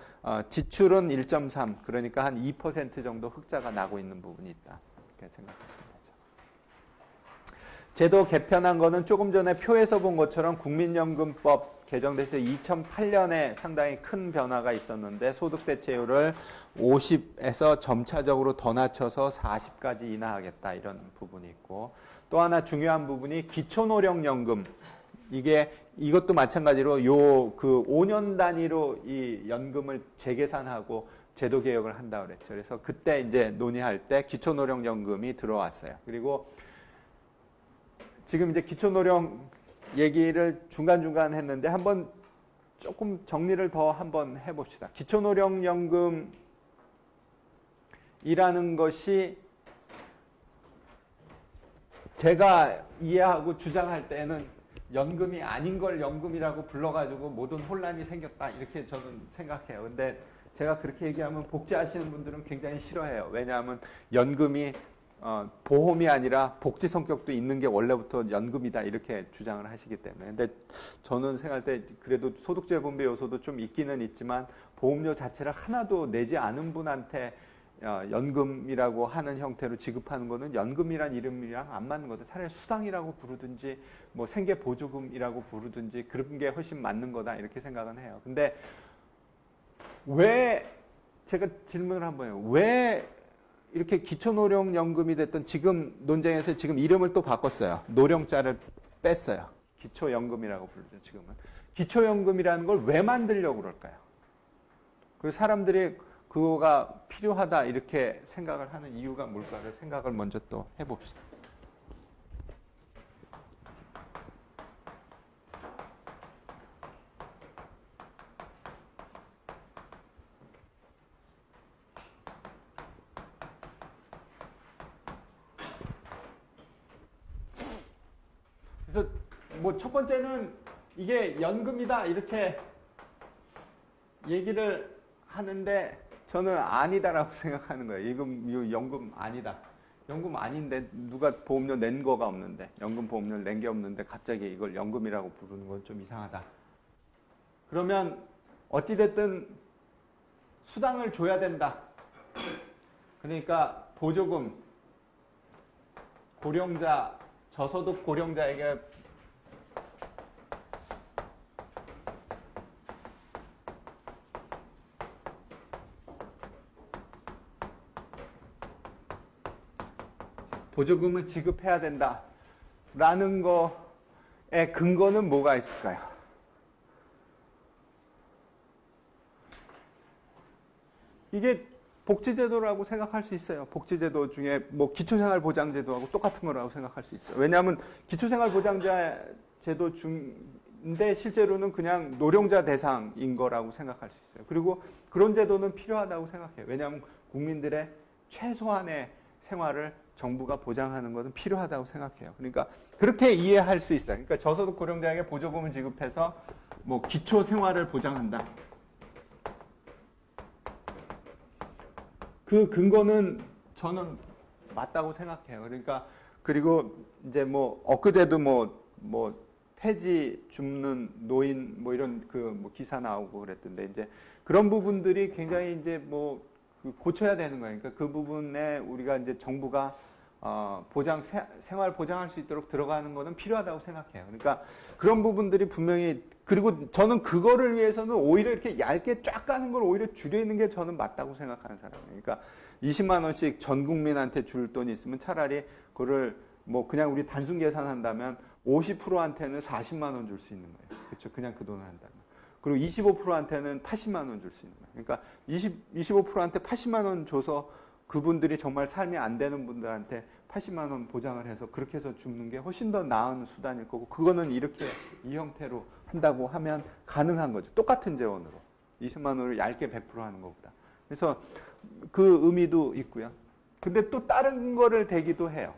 지출은 1.3 그러니까 한 2% 정도 흑자가 나고 있는 부분이 있다. 이렇게 생각하시면 되죠. 제도 개편한 거는 조금 전에 표에서 본 것처럼 국민연금법 개정돼서 2008년에 상당히 큰 변화가 있었는데 소득대체율을 50에서 점차적으로 더 낮춰서 40까지 인하하겠다 이런 부분이 있고 또 하나 중요한 부분이 기초노령연금 이것도 마찬가지로 그 5년 단위로 이 연금을 재계산하고 제도 개혁을 한다고 그랬죠. 그래서 그때 이제 논의할 때 기초노령연금이 들어왔어요. 그리고 지금 이제 기초노령 얘기를 중간중간 했는데 한번 조금 정리를 더 한번 해봅시다. 기초노령연금이라는 것이 제가 이해하고 주장할 때는 연금이 아닌 걸 연금이라고 불러가지고 모든 혼란이 생겼다 이렇게 저는 생각해요. 근데 제가 그렇게 얘기하면 복지하시는 분들은 굉장히 싫어해요. 왜냐하면 연금이 보험이 아니라 복지 성격도 있는 게 원래부터 연금이다 이렇게 주장을 하시기 때문에 근데 저는 생각할 때 그래도 소득주의 분배 요소도 좀 있기는 있지만 보험료 자체를 하나도 내지 않은 분한테 연금이라고 하는 형태로 지급하는 거는 연금이란 이름이랑 안 맞는 거다. 차라리 수당이라고 부르든지 뭐 생계보조금이라고 부르든지 그런 게 훨씬 맞는 거다 이렇게 생각은 해요. 근데 왜 제가 질문을 한번 해요. 왜 이렇게 기초노령연금이 됐던 지금 논쟁에서 지금 이름을 또 바꿨어요. 노령자를 뺐어요. 기초연금이라고 부르죠. 지금은. 기초연금이라는 걸 왜 만들려고 그럴까요? 그 사람들이 그거가 필요하다 이렇게 생각을 하는 이유가 뭘까를 생각을 먼저 또 해봅시다. 그래서 뭐 첫 번째는 이게 연금이다 이렇게 얘기를 하는데 저는 아니다라고 생각하는 거예요. 이거 연금 아니다. 연금 아닌데 누가 보험료 낸 거가 없는데 연금 보험료 낸 게 없는데 갑자기 이걸 연금이라고 부르는 건 좀 이상하다. 그러면 어찌됐든 수당을 줘야 된다. 그러니까 보조금 고령자 저소득 고령자에게 보조금을 지급해야 된다라는 거에 근거는 뭐가 있을까요? 이게 복지제도라고 생각할 수 있어요. 복지제도 중에 뭐 기초생활보장제도하고 똑같은 거라고 생각할 수 있죠. 왜냐하면 기초생활보장제도 중인데 실제로는 그냥 노령자 대상인 거라고 생각할 수 있어요. 그리고 그런 제도는 필요하다고 생각해요. 왜냐하면 국민들의 최소한의 생활을 정부가 보장하는 것은 필요하다고 생각해요. 그러니까 그렇게 이해할 수 있어요. 그러니까 저소득 고령자에게 보조금을 지급해서 뭐 기초 생활을 보장한다. 그 근거는 저는 맞다고 생각해요. 그러니까 그리고 이제 뭐 엊그제도 뭐 폐지 줍는 노인 뭐 이런 뭐 기사 나오고 그랬던데 이제 그런 부분들이 굉장히 이제 뭐 고쳐야 되는 거예요. 그러니까 그 부분에 우리가 이제 정부가 생활 보장할 수 있도록 들어가는 거는 필요하다고 생각해요. 그러니까 그런 부분들이 분명히, 그리고 저는 그거를 위해서는 오히려 이렇게 얇게 쫙 가는 걸 오히려 줄이는 게 저는 맞다고 생각하는 사람이에요. 그러니까 20만 원씩 전 국민한테 줄 돈이 있으면 차라리 그거를 뭐 그냥 우리 단순 계산한다면 50%한테는 40만 원 줄 수 있는 거예요. 그렇죠? 그냥 그 돈을 한다면. 그리고 25%한테는 80만 원 줄 수 있는 거예요. 그러니까 25%한테 80만 원 줘서 그분들이 정말 삶이 안 되는 분들한테 80만 원 보장을 해서 그렇게 해서 죽는 게 훨씬 더 나은 수단일 거고, 그거는 이렇게 이 형태로 한다고 하면 가능한 거죠. 똑같은 재원으로 20만 원을 얇게 100% 하는 것보다. 그래서 그 의미도 있고요. 근데 또 다른 거를 대기도 해요.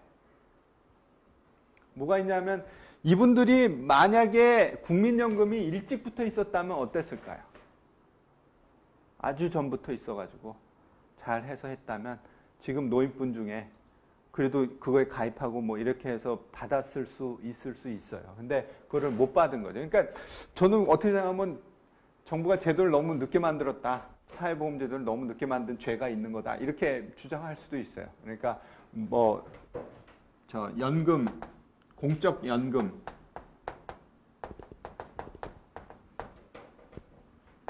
뭐가 있냐면, 이분들이 만약에 국민연금이 일찍부터 있었다면 어땠을까요? 아주 전부터 있어가지고 잘 해서 했다면 지금 노인분 중에 그래도 그거에 가입하고 뭐 이렇게 해서 받았을 수 있을 수 있어요. 근데 그거를 못 받은 거죠. 그러니까 저는 어떻게 생각하면 정부가 제도를 너무 늦게 만들었다. 사회보험제도를 너무 늦게 만든 죄가 있는 거다. 이렇게 주장할 수도 있어요. 그러니까 뭐 연금, 공적 연금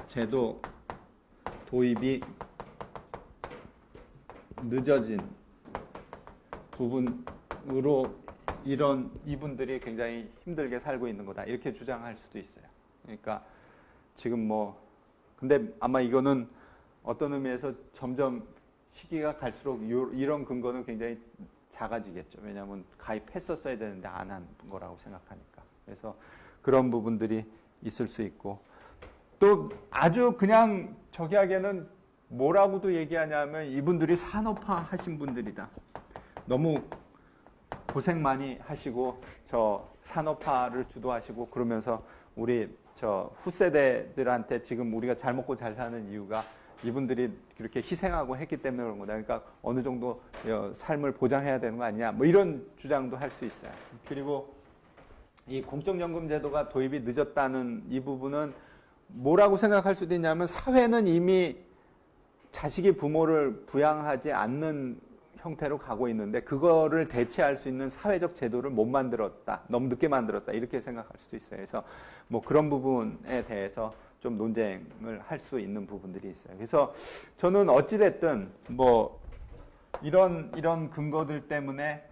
제도 도입이 늦어진 부분으로 이분들이 굉장히 힘들게 살고 있는 거다. 이렇게 주장할 수도 있어요. 그러니까 지금 근데 아마 이거는 어떤 의미에서 점점 시기가 갈수록 이런 근거는 굉장히 작아지겠죠. 왜냐하면 가입했었어야 되는데 안 한 거라고 생각하니까. 그래서 그런 부분들이 있을 수 있고, 또 아주 그냥 저기 하기에는 뭐라고도 얘기하냐면 이분들이 산업화 하신 분들이다. 너무 고생 많이 하시고 산업화를 주도하시고 그러면서 우리 후세대들한테 지금 우리가 잘 먹고 잘 사는 이유가 이분들이 그렇게 희생하고 했기 때문에 그런 거다. 그러니까 어느 정도 삶을 보장해야 되는 거 아니냐. 뭐 이런 주장도 할 수 있어요. 그리고 이 공적연금 제도가 도입이 늦었다는 이 부분은 뭐라고 생각할 수도 있냐면, 사회는 이미 자식이 부모를 부양하지 않는 형태로 가고 있는데 그거를 대체할 수 있는 사회적 제도를 못 만들었다. 너무 늦게 만들었다. 이렇게 생각할 수도 있어요. 그래서 뭐 그런 부분에 대해서 좀 논쟁을 할 수 있는 부분들이 있어요. 그래서 저는 어찌됐든 뭐 이런 근거들 때문에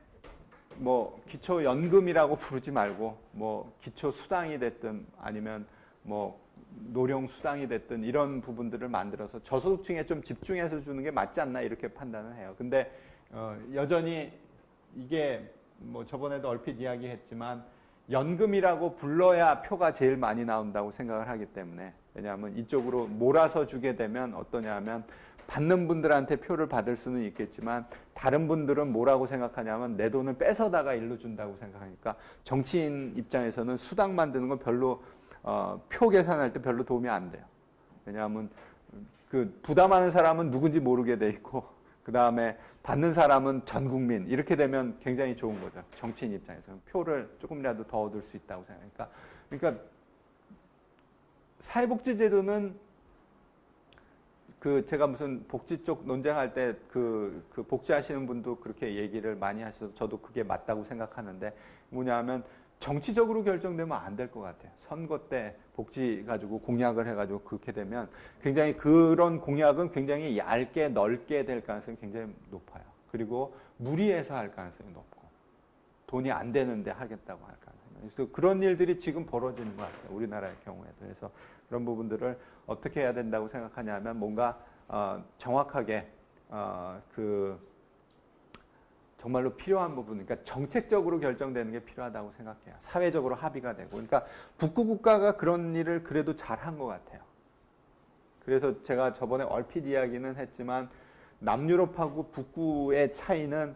뭐 기초연금이라고 부르지 말고 뭐 기초수당이 됐든 아니면 뭐 노령수당이 됐든 이런 부분들을 만들어서 저소득층에 좀 집중해서 주는 게 맞지 않나 이렇게 판단을 해요. 근데 여전히 이게 뭐 저번에도 얼핏 이야기했지만 연금이라고 불러야 표가 제일 많이 나온다고 생각을 하기 때문에, 왜냐하면 이쪽으로 몰아서 주게 되면 어떠냐 하면 받는 분들한테 표를 받을 수는 있겠지만 다른 분들은 뭐라고 생각하냐면 내 돈을 뺏어다가 일로 준다고 생각하니까 정치인 입장에서는 수당 만드는 건 별로 표 계산할 때 별로 도움이 안 돼요. 왜냐하면 그 부담하는 사람은 누군지 모르게 돼 있고 그 다음에 받는 사람은 전 국민, 이렇게 되면 굉장히 좋은 거죠. 정치인 입장에서는 표를 조금이라도 더 얻을 수 있다고 생각하니까. 그러니까 사회복지제도는 제가 무슨 복지 쪽 논쟁할 때 그 복지하시는 분도 그렇게 얘기를 많이 하셔서 저도 그게 맞다고 생각하는데, 뭐냐 하면 정치적으로 결정되면 안 될 것 같아요. 선거 때 복지 가지고 공약을 해가지고 그렇게 되면 굉장히 그런 공약은 굉장히 얇게 넓게 될 가능성이 굉장히 높아요. 그리고 무리해서 할 가능성이 높고 돈이 안 되는데 하겠다고 할 가능성이. 그래서 그런 일들이 지금 벌어지는 것 같아요. 우리나라의 경우에도. 그래서 그런 부분들을 어떻게 해야 된다고 생각하냐면 뭔가 정확하게 정말로 필요한 부분, 그러니까 정책적으로 결정되는 게 필요하다고 생각해요. 사회적으로 합의가 되고. 그러니까 북구 국가가 그런 일을 그래도 잘한 것 같아요. 그래서 제가 저번에 얼핏 이야기는 했지만 남유럽하고 북구의 차이는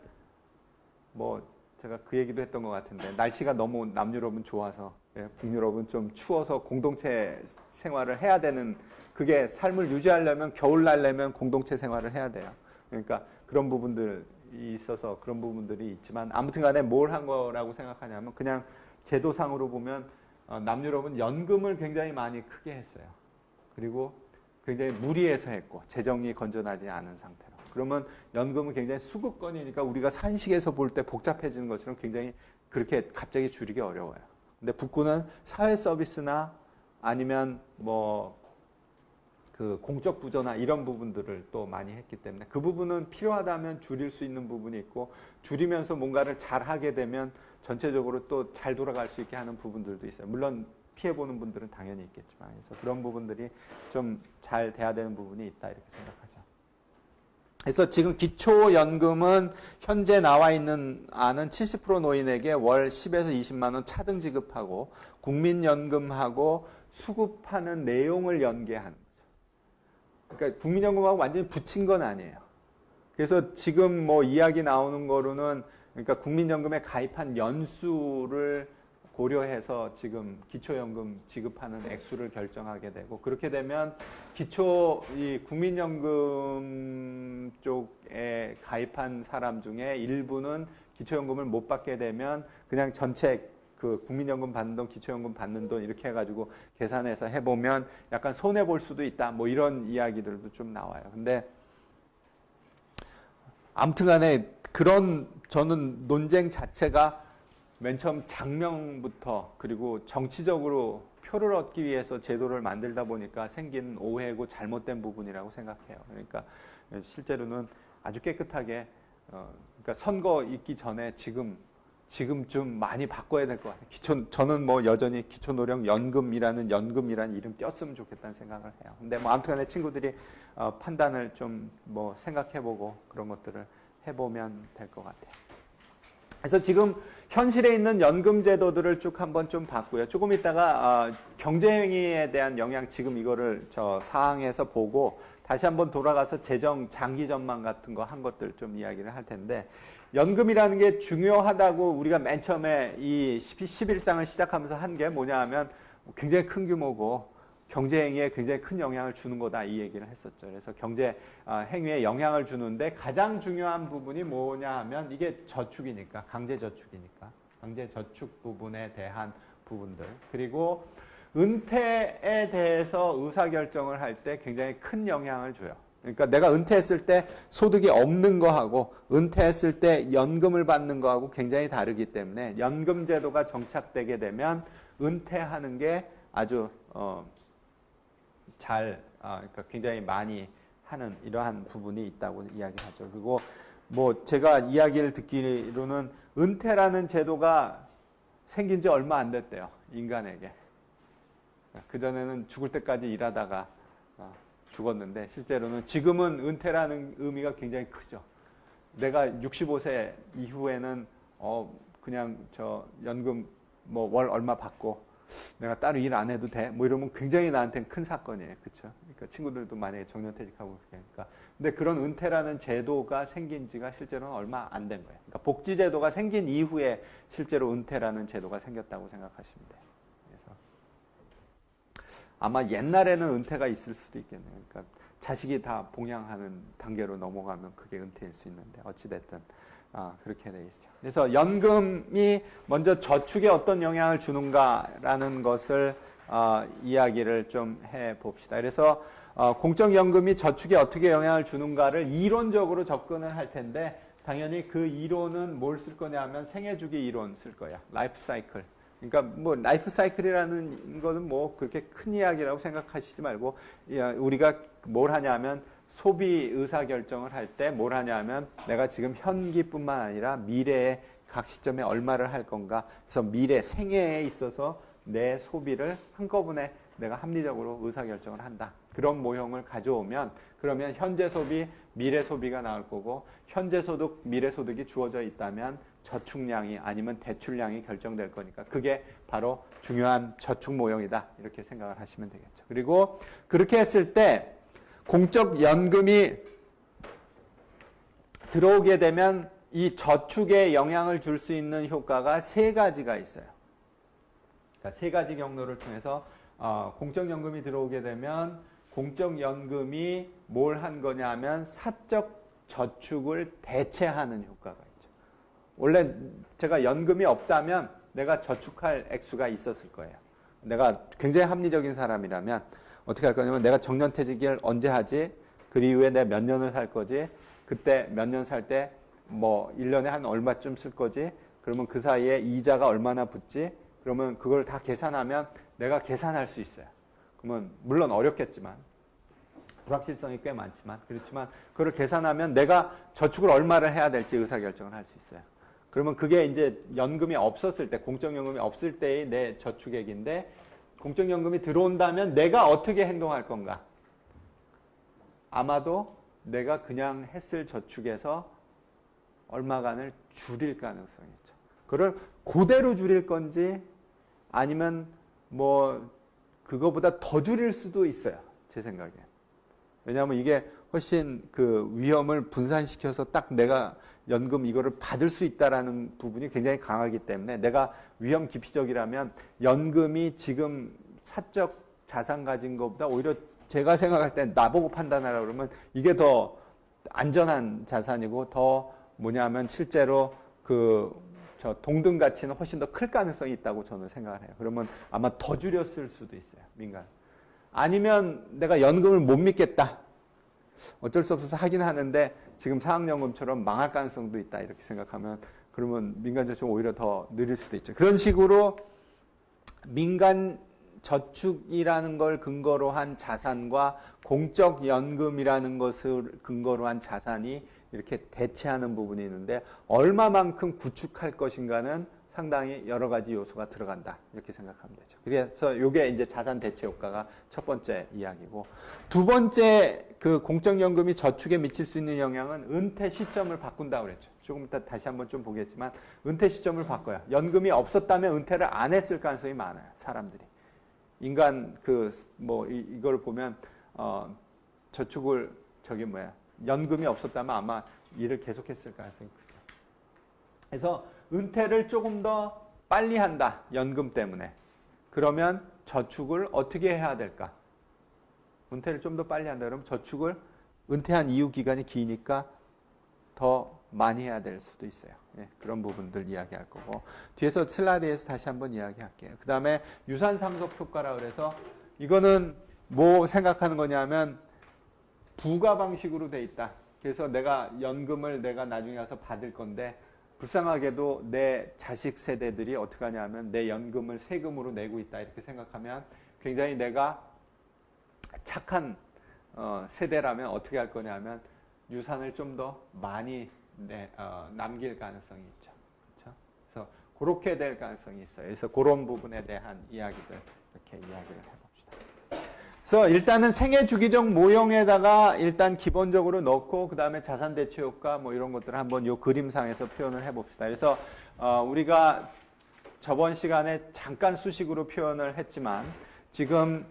뭐 제가 그 얘기도 했던 것 같은데, 날씨가 너무 남유럽은 좋아서 북유럽은 좀 추워서 공동체 생활을 해야 되는, 그게 삶을 유지하려면 겨울 날려면 공동체 생활을 해야 돼요. 그러니까 그런 부분들이 있어서 그런 부분들이 있지만 아무튼 간에 뭘 한 거라고 생각하냐면 그냥 제도상으로 보면 남유럽은 연금을 굉장히 많이 크게 했어요. 그리고 굉장히 무리해서 했고 재정이 건전하지 않은 상태로. 그러면 연금은 굉장히 수급권이니까 우리가 산식에서 볼 때 복잡해지는 것처럼 굉장히 그렇게 갑자기 줄이기 어려워요. 근데 북구는 사회 서비스나 아니면 뭐 그 공적 부조나 이런 부분들을 또 많이 했기 때문에 그 부분은 필요하다면 줄일 수 있는 부분이 있고 줄이면서 뭔가를 잘 하게 되면 전체적으로 또 잘 돌아갈 수 있게 하는 부분들도 있어요. 물론 피해보는 분들은 당연히 있겠지만 그래서 그런 부분들이 좀 잘 돼야 되는 부분이 있다 이렇게 생각하죠. 그래서 지금 기초연금은 현재 나와 있는 안은 70% 노인에게 월 10에서 20만 원 차등 지급하고 국민연금하고 수급하는 내용을 연계하는 거죠. 그러니까 국민연금하고 완전히 붙인 건 아니에요. 그래서 지금 뭐 이야기 나오는 거로는 그러니까 국민연금에 가입한 연수를 고려해서 지금 기초연금 지급하는 액수를 결정하게 되고 그렇게 되면 이 국민연금 쪽에 가입한 사람 중에 일부는 기초연금을 못 받게 되면 그냥 전체 그 국민연금 받는 돈, 기초연금 받는 돈 이렇게 해가지고 계산해서 해보면 약간 손해 볼 수도 있다. 뭐 이런 이야기들도 좀 나와요. 근데 아무튼간에 그런 저는 논쟁 자체가 맨 처음 장명부터 그리고 정치적으로 표를 얻기 위해서 제도를 만들다 보니까 생긴 오해고 잘못된 부분이라고 생각해요. 그러니까 실제로는 아주 깨끗하게 그러니까 선거 있기 전에 지금쯤 많이 바꿔야 될 것 같아요. 저는 뭐 여전히 기초노령연금이라는 이름 띄었으면 좋겠다는 생각을 해요. 근데 뭐 아무튼간에 친구들이 판단을 좀 뭐 생각해보고 그런 것들을 해보면 될 것 같아요. 그래서 지금 현실에 있는 연금 제도들을 쭉 한번 좀 봤고요. 조금 있다가 경제행위에 대한 영향 지금 이거를 저 사항에서 보고 다시 한번 돌아가서 재정 장기 전망 같은 거 한 것들 좀 이야기를 할 텐데 연금이라는 게 중요하다고 우리가 맨 처음에 이 11장을 시작하면서 한 게 뭐냐 하면 굉장히 큰 규모고 경제 행위에 굉장히 큰 영향을 주는 거다 이 얘기를 했었죠. 그래서 경제 행위에 영향을 주는데 가장 중요한 부분이 뭐냐 하면 이게 저축이니까 강제 저축 부분에 대한 부분들 그리고 은퇴에 대해서 의사결정을 할 때 굉장히 큰 영향을 줘요. 그러니까 내가 은퇴했을 때 소득이 없는 거하고 은퇴했을 때 연금을 받는 거하고 굉장히 다르기 때문에 연금 제도가 정착되게 되면 은퇴하는 게 아주 그러니까 굉장히 많이 하는 이러한 부분이 있다고 이야기하죠. 그리고 뭐 제가 이야기를 듣기로는 은퇴라는 제도가 생긴 지 얼마 안 됐대요. 인간에게. 그전에는 죽을 때까지 일하다가 죽었는데 실제로는 지금은 은퇴라는 의미가 굉장히 크죠. 내가 65세 이후에는 그냥 저 연금 뭐 월 얼마 받고 내가 따로 일 안 해도 돼? 뭐 이러면 굉장히 나한테는 큰 사건이에요. 그렇죠? 그러니까 친구들도 만약에 정년퇴직하고 그러니까. 근데 그런 은퇴라는 제도가 생긴 지가 실제로는 얼마 안 된 거예요. 그러니까 복지제도가 생긴 이후에 실제로 은퇴라는 제도가 생겼다고 생각하시면 돼요. 그래서 아마 옛날에는 은퇴가 있을 수도 있겠네요. 그러니까 자식이 다 봉양하는 단계로 넘어가면 그게 은퇴일 수 있는데 어찌됐든 그렇게 돼 있죠. 그래서 연금이 먼저 저축에 어떤 영향을 주는가라는 것을 이야기를 좀 해봅시다. 그래서 공적연금이 저축에 어떻게 영향을 주는가를 이론적으로 접근을 할 텐데 당연히 그 이론은 뭘 쓸 거냐 하면 생애주기 이론 쓸 거야. 라이프 사이클. 그러니까 뭐 라이프 사이클이라는 거는 뭐 그렇게 큰 이야기라고 생각하시지 말고 우리가 뭘 하냐면 소비 의사결정을 할 때 뭘 하냐면 내가 지금 현기뿐만 아니라 미래에 각 시점에 얼마를 할 건가. 그래서 미래 생애에 있어서 내 소비를 한꺼번에 내가 합리적으로 의사결정을 한다. 그런 모형을 가져오면 그러면 현재 소비, 미래 소비가 나올 거고 현재 소득, 미래 소득이 주어져 있다면 저축량이 아니면 대출량이 결정될 거니까 그게 바로 중요한 저축 모형이다. 이렇게 생각을 하시면 되겠죠. 그리고 그렇게 했을 때 공적연금이 들어오게 되면 이 저축에 영향을 줄 수 있는 효과가 세 가지가 있어요. 그러니까 세 가지 경로를 통해서 공적연금이 들어오게 되면 공적연금이 뭘 한 거냐 하면 사적 저축을 대체하는 효과가 있죠. 원래 제가 연금이 없다면 내가 저축할 액수가 있었을 거예요. 내가 굉장히 합리적인 사람이라면 어떻게 할 거냐면 내가 정년퇴직을 언제 하지? 그 이후에 내가 몇 년을 살 거지? 그때 몇 년 살 때 뭐 1년에 한 얼마쯤 쓸 거지? 그러면 그 사이에 이자가 얼마나 붙지? 그러면 그걸 다 계산하면 내가 계산할 수 있어요. 그러면 물론 어렵겠지만 불확실성이 꽤 많지만 그렇지만 그걸 계산하면 내가 저축을 얼마를 해야 될지 의사결정을 할 수 있어요. 그러면 그게 이제 연금이 없었을 때, 공적연금이 없을 때의 내 저축액인데 공적연금이 들어온다면 내가 어떻게 행동할 건가? 아마도 내가 그냥 했을 저축에서 얼마간을 줄일 가능성이 있죠. 그걸 그대로 줄일 건지 아니면 뭐 그거보다 더 줄일 수도 있어요. 제 생각에. 왜냐하면 이게 훨씬 그 위험을 분산시켜서 딱 내가 연금 이거를 받을 수 있다라는 부분이 굉장히 강하기 때문에 내가 위험 기피적이라면 연금이 지금 사적 자산 가진 것보다 오히려 제가 생각할 때 나보고 판단하라 그러면 이게 더 안전한 자산이고 더 뭐냐면 실제로 저 동등 가치는 훨씬 더 클 가능성이 있다고 저는 생각을 해요. 그러면 아마 더 줄였을 수도 있어요. 민간. 아니면 내가 연금을 못 믿겠다. 어쩔 수 없어서 하긴 하는데 지금 사학연금처럼 망할 가능성도 있다. 이렇게 생각하면 그러면 민간저축은 오히려 더 느릴 수도 있죠. 그런 식으로 민간 저축이라는 걸 근거로 한 자산과 공적연금이라는 것을 근거로 한 자산이 이렇게 대체하는 부분이 있는데 얼마만큼 구축할 것인가는 상당히 여러 가지 요소가 들어간다. 이렇게 생각하면 되죠. 그래서 이게 이제 자산 대체 효과가 첫 번째 이야기고 두 번째 그 공적연금이 저축에 미칠 수 있는 영향은 은퇴 시점을 바꾼다고 그랬죠. 조금 이따 다시 한번 좀 보겠지만 은퇴 시점을 바꿔요. 연금이 없었다면 은퇴를 안 했을 가능성이 많아요. 사람들이. 인간 이걸 보면 저축을 연금이 없었다면 아마 일을 계속했을 가능성이 크죠. 그래서 은퇴를 조금 더 빨리 한다. 연금 때문에. 그러면 저축을 어떻게 해야 될까? 은퇴를 좀 더 빨리 한다. 그러면 저축을 은퇴한 이후 기간이 기니까 더 많이 해야 될 수도 있어요. 예, 그런 부분들 이야기할 거고 뒤에서 슬라이드에서 다시 한번 이야기할게요. 그 다음에 유산상속 효과라 그래서 이거는 뭐 생각하는 거냐면 부가 방식으로 돼 있다. 그래서 내가 연금을 내가 나중에 가서 받을 건데 불쌍하게도 내 자식 세대들이 어떻게 하냐면 내 연금을 세금으로 내고 있다 이렇게 생각하면 굉장히 내가 착한 세대라면 어떻게 할 거냐면 유산을 좀 더 많이 남길 가능성이 있죠. 그렇죠? 그래서 그렇게 될 가능성이 있어요. 그래서 그런 부분에 대한 이야기들 이렇게 이야기를 해봅시다. 그래서 일단은 생애 주기적 모형에다가 일단 기본적으로 넣고 그 다음에 자산 대체 효과 뭐 이런 것들을 한번 요 그림상에서 표현을 해봅시다. 그래서 우리가 저번 시간에 잠깐 수식으로 표현을 했지만 지금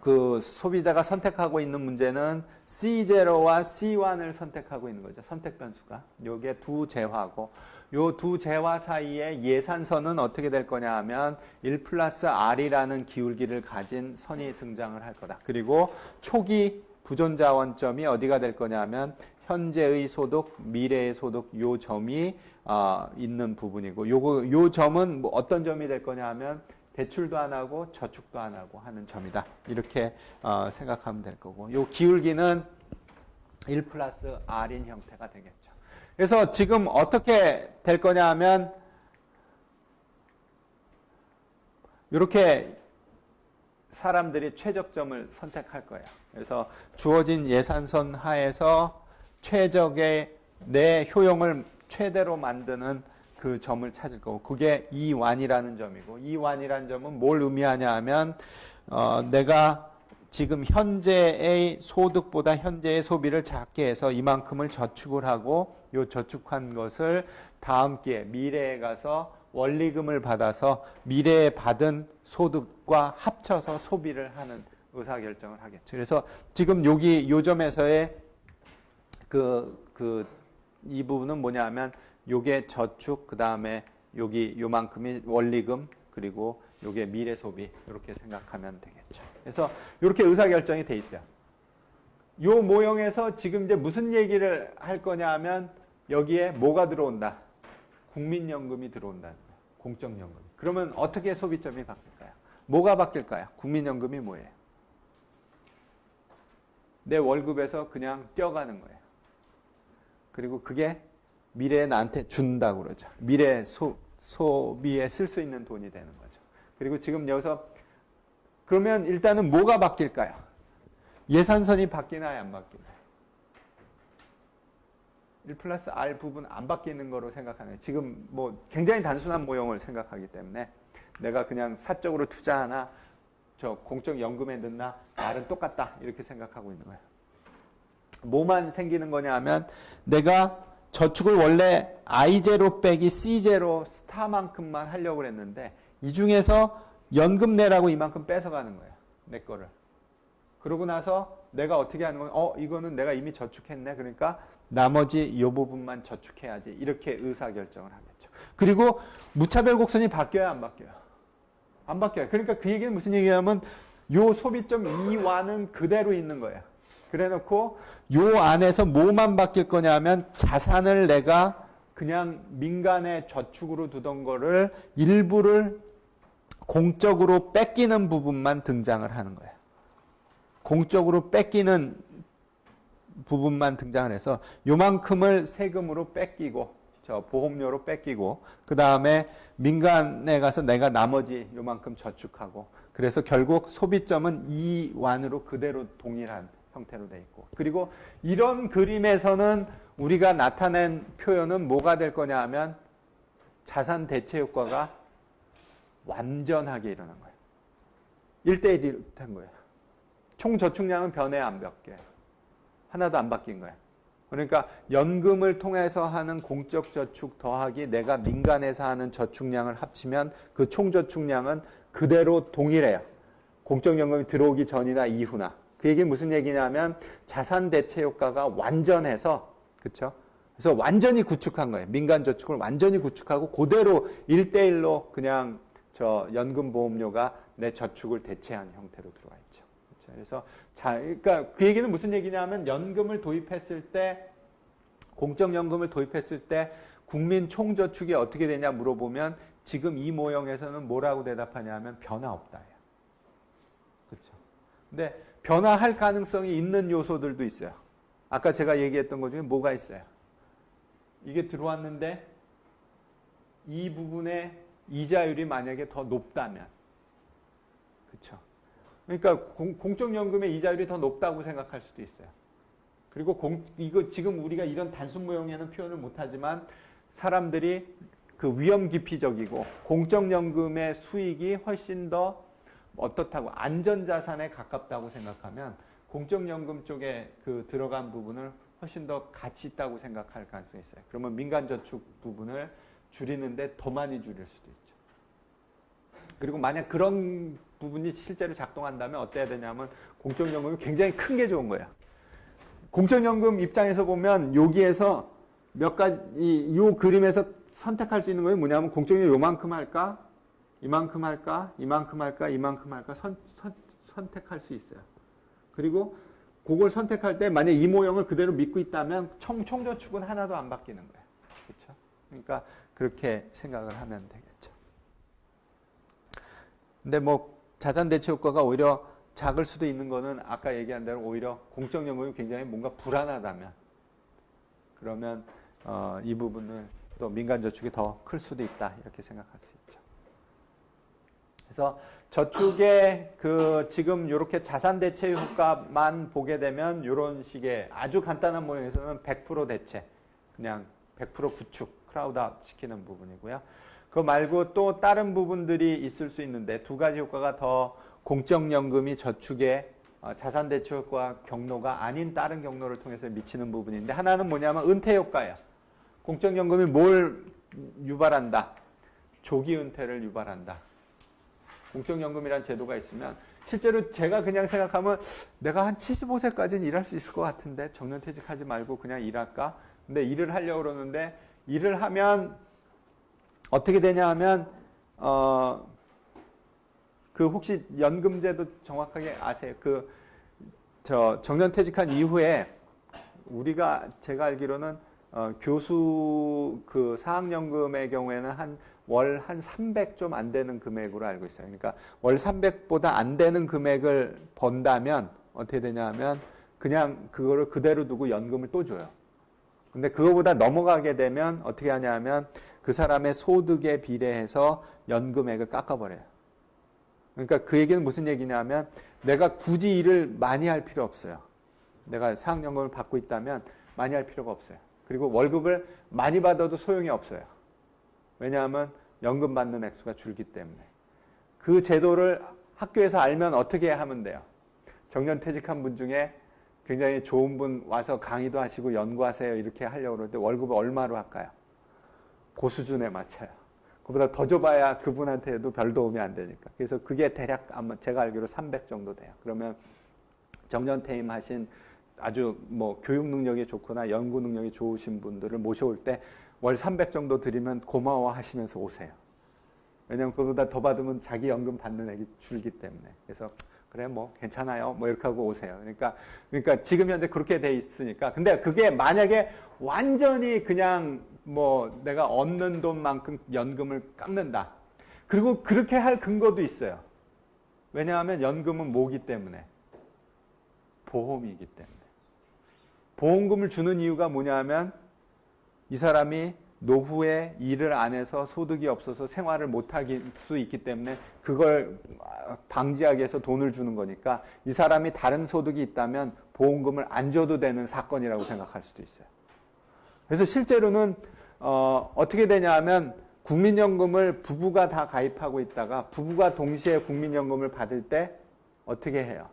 그 소비자가 선택하고 있는 문제는 C0와 C1을 선택하고 있는 거죠. 선택 변수가. 요게 두 재화고 요 두 재화 사이에 예산선은 어떻게 될 거냐 하면 1 플러스 R이라는 기울기를 가진 선이 등장을 할 거다. 그리고 초기 부존자원점이 어디가 될 거냐 하면 현재의 소득, 미래의 소득 요 점이 있는 부분이고 요 점은 뭐 어떤 점이 될 거냐 하면 대출도 안 하고 저축도 안 하고 하는 점이다. 이렇게 생각하면 될 거고 요 기울기는 1 플러스 R인 형태가 되겠죠. 그래서 지금 어떻게 될 거냐 하면 이렇게 사람들이 최적점을 선택할 거예요. 그래서 주어진 예산선 하에서 최적의 내 효용을 최대로 만드는 그 점을 찾을 거고 그게 이완이라는 점이고 이완이라는 점은 뭘 의미하냐 하면 내가 지금 현재의 소득보다 현재의 소비를 작게 해서 이만큼을 저축을 하고 이 저축한 것을 다음 기회 미래에 가서 원리금을 받아서 미래에 받은 소득과 합쳐서 소비를 하는 의사결정을 하겠죠. 그래서 지금 여기 요 점에서의 이 부분은 뭐냐면 요게 저축, 그 다음에 여기 요만큼이 원리금, 그리고 요게 미래 소비, 이렇게 생각하면 되겠죠. 그래서 이렇게 의사결정이 돼 있어요. 요 모형에서 지금 이제 무슨 얘기를 할 거냐 하면 여기에 뭐가 들어온다? 국민연금이 들어온다는 거예요. 공적연금. 그러면 어떻게 소비점이 바뀔까요? 뭐가 바뀔까요? 국민연금이 뭐예요? 내 월급에서 그냥 떼어가는 거예요. 그리고 그게 미래에 나한테 준다고 그러죠. 미래 소비에 쓸 수 있는 돈이 되는 거죠. 그리고 지금 여기서 그러면 일단은 뭐가 바뀔까요? 예산선이 바뀌나요, 안 바뀌나요? 1 플러스 R 부분 안 바뀌는 거로 생각하네요. 지금 뭐 굉장히 단순한 모형을 생각하기 때문에 내가 그냥 사적으로 투자하나 저 공적연금에 넣나 R은 똑같다 이렇게 생각하고 있는 거예요. 뭐만 생기는 거냐 하면 내가 저축을 원래 I0 빼기 C0 스타만큼만 하려고 했는데 이 중에서 연금 내라고 이만큼 뺏어가는 거예요. 내 거를. 그러고 나서 내가 어떻게 하는 건 이거는 내가 이미 저축했네. 그러니까 나머지 이 부분만 저축해야지. 이렇게 의사결정을 하겠죠. 그리고 무차별 곡선이 바뀌어야 안 바뀌어요? 안 바뀌어요. 그러니까 그 얘기는 무슨 얘기냐면 요 소비점 2와는 그대로 있는 거예요. 그래 놓고 요 안에서 뭐만 바뀔 거냐 하면 자산을 내가 그냥 민간의 저축으로 두던 거를 일부를 공적으로 뺏기는 부분만 등장을 하는 거예요. 공적으로 뺏기는 부분만 등장을 해서 요만큼을 세금으로 뺏기고 저 보험료로 뺏기고 그 다음에 민간에 가서 내가 나머지 요만큼 저축하고 그래서 결국 소비점은 2완으로 그대로 동일한 형태로 돼 있고 그리고 이런 그림에서는 우리가 나타낸 표현은 뭐가 될 거냐 하면 자산 대체 효과가 완전하게 일어난 거예요. 1대1이 된 거예요. 총 저축량은 변해 안 바뀌어요. 하나도 안 바뀐 거예요. 그러니까 연금을 통해서 하는 공적 저축 더하기 내가 민간에서 하는 저축량을 합치면 그 총 저축량은 그대로 동일해요. 공적연금이 들어오기 전이나 이후나. 그 얘기는 무슨 얘기냐면 자산 대체 효과가 완전해서 그렇죠? 그래서 완전히 구축한 거예요. 민간 저축을 완전히 구축하고 그대로 1대1로 그냥 저 연금 보험료가 내 저축을 대체한 형태로 들어와 있죠. 그렇죠? 그래서 그러니까 그 얘기는 무슨 얘기냐면 연금을 도입했을 때 공적연금을 도입했을 때 국민 총저축이 어떻게 되냐 물어보면 지금 이 모형에서는 뭐라고 대답하냐면 변화 없다예요. 그렇죠? 근데 변화할 가능성이 있는 요소들도 있어요. 아까 제가 얘기했던 것 중에 뭐가 있어요? 이게 들어왔는데 이 부분에 이자율이 만약에 더 높다면 그렇죠? 그러니까 공적연금의 이자율이 더 높다고 생각할 수도 있어요. 그리고 이거 지금 우리가 이런 단순 모형에는 표현을 못하지만 사람들이 그 위험 기피적이고 공적연금의 수익이 훨씬 더 어떻다고 안전자산에 가깝다고 생각하면 공적연금 쪽에 그 들어간 부분을 훨씬 더 가치 있다고 생각할 가능성이 있어요. 그러면 민간저축 부분을 줄이는데 더 많이 줄일 수도 있죠. 그리고 만약 그런 부분이 실제로 작동한다면 어때야 되냐면 공적연금이 굉장히 큰 게 좋은 거예요. 공적연금 입장에서 보면 여기에서 몇 가지 요 그림에서 선택할 수 있는 건 뭐냐면 공적연금 요만큼 할까? 이만큼 할까? 이만큼 할까? 이만큼 할까? 선택할 수 있어요. 그리고 그걸 선택할 때 만약 이 모형을 그대로 믿고 있다면 총저축은 하나도 안 바뀌는 거예요. 그렇죠? 그러니까 그렇게 생각을 하면 되겠죠. 근데 뭐 자산 대체 효과가 오히려 작을 수도 있는 거는 아까 얘기한 대로 오히려 공적연금이 굉장히 뭔가 불안하다면 그러면 이 부분을 또 민간저축이 더 클 수도 있다 이렇게 생각할 수 있죠. 그래서 저축의 그 지금 이렇게 자산 대체 효과만 보게 되면 이런 식의 아주 간단한 모형에서는 100% 대체 그냥 100% 구축 크라우드아웃 시키는 부분이고요. 그거 말고 또 다른 부분들이 있을 수 있는데 두 가지 효과가 더 공적연금이 저축에 자산 대체 효과 경로가 아닌 다른 경로를 통해서 미치는 부분인데 하나는 뭐냐면 은퇴 효과예요. 공적연금이 뭘 유발한다? 조기 은퇴를 유발한다. 공적연금이라는 제도가 있으면 실제로 제가 그냥 생각하면 내가 한 75세까지는 일할 수 있을 것 같은데 정년퇴직하지 말고 그냥 일할까? 근데 일을 하려고 그러는데 일을 하면 어떻게 되냐 하면 그 혹시 연금제도 정확하게 아세요? 저 정년퇴직한 이후에 우리가 제가 알기로는 교수 그 사학연금의 경우에는 월 한 300 좀 안 되는 금액으로 알고 있어요. 그러니까 월 300보다 안 되는 금액을 번다면 어떻게 되냐 하면 그냥 그거를 그대로 두고 연금을 또 줘요. 근데 그거보다 넘어가게 되면 어떻게 하냐면 그 사람의 소득에 비례해서 연금액을 깎아버려요. 그러니까 그 얘기는 무슨 얘기냐면 내가 굳이 일을 많이 할 필요 없어요. 내가 사학연금을 받고 있다면 많이 할 필요가 없어요. 그리고 월급을 많이 받아도 소용이 없어요. 왜냐하면 연금 받는 액수가 줄기 때문에. 그 제도를 학교에서 알면 어떻게 하면 돼요? 정년퇴직한 분 중에 굉장히 좋은 분 와서 강의도 하시고 연구하세요 이렇게 하려고 그러는데 월급을 얼마로 할까요? 그 수준에 맞춰요. 그보다 더 줘봐야 그분한테도 별 도움이 안 되니까. 그래서 그게 대략 아마 제가 알기로 300 정도 돼요. 그러면 정년퇴임 하신 아주 뭐 교육 능력이 좋거나 연구 능력이 좋으신 분들을 모셔올 때 월 300 정도 드리면 고마워 하시면서 오세요. 왜냐면 그보다 더 받으면 자기 연금 받는 액이 줄기 때문에. 그래서 그래 뭐 괜찮아요 뭐 이렇게 하고 오세요. 그러니까 지금 현재 그렇게 돼 있으니까. 근데 그게 만약에 완전히 그냥 뭐 내가 얻는 돈만큼 연금을 깎는다. 그리고 그렇게 할 근거도 있어요. 왜냐하면 연금은 뭐기 때문에? 보험이기 때문에. 보험금을 주는 이유가 뭐냐면 이 사람이 노후에 일을 안 해서 소득이 없어서 생활을 못할 수 있기 때문에 그걸 방지하기 위해서 돈을 주는 거니까 이 사람이 다른 소득이 있다면 보험금을 안 줘도 되는 사건이라고 생각할 수도 있어요. 그래서 실제로는 어떻게 되냐 하면 국민연금을 부부가 다 가입하고 있다가 부부가 동시에 국민연금을 받을 때 어떻게 해요?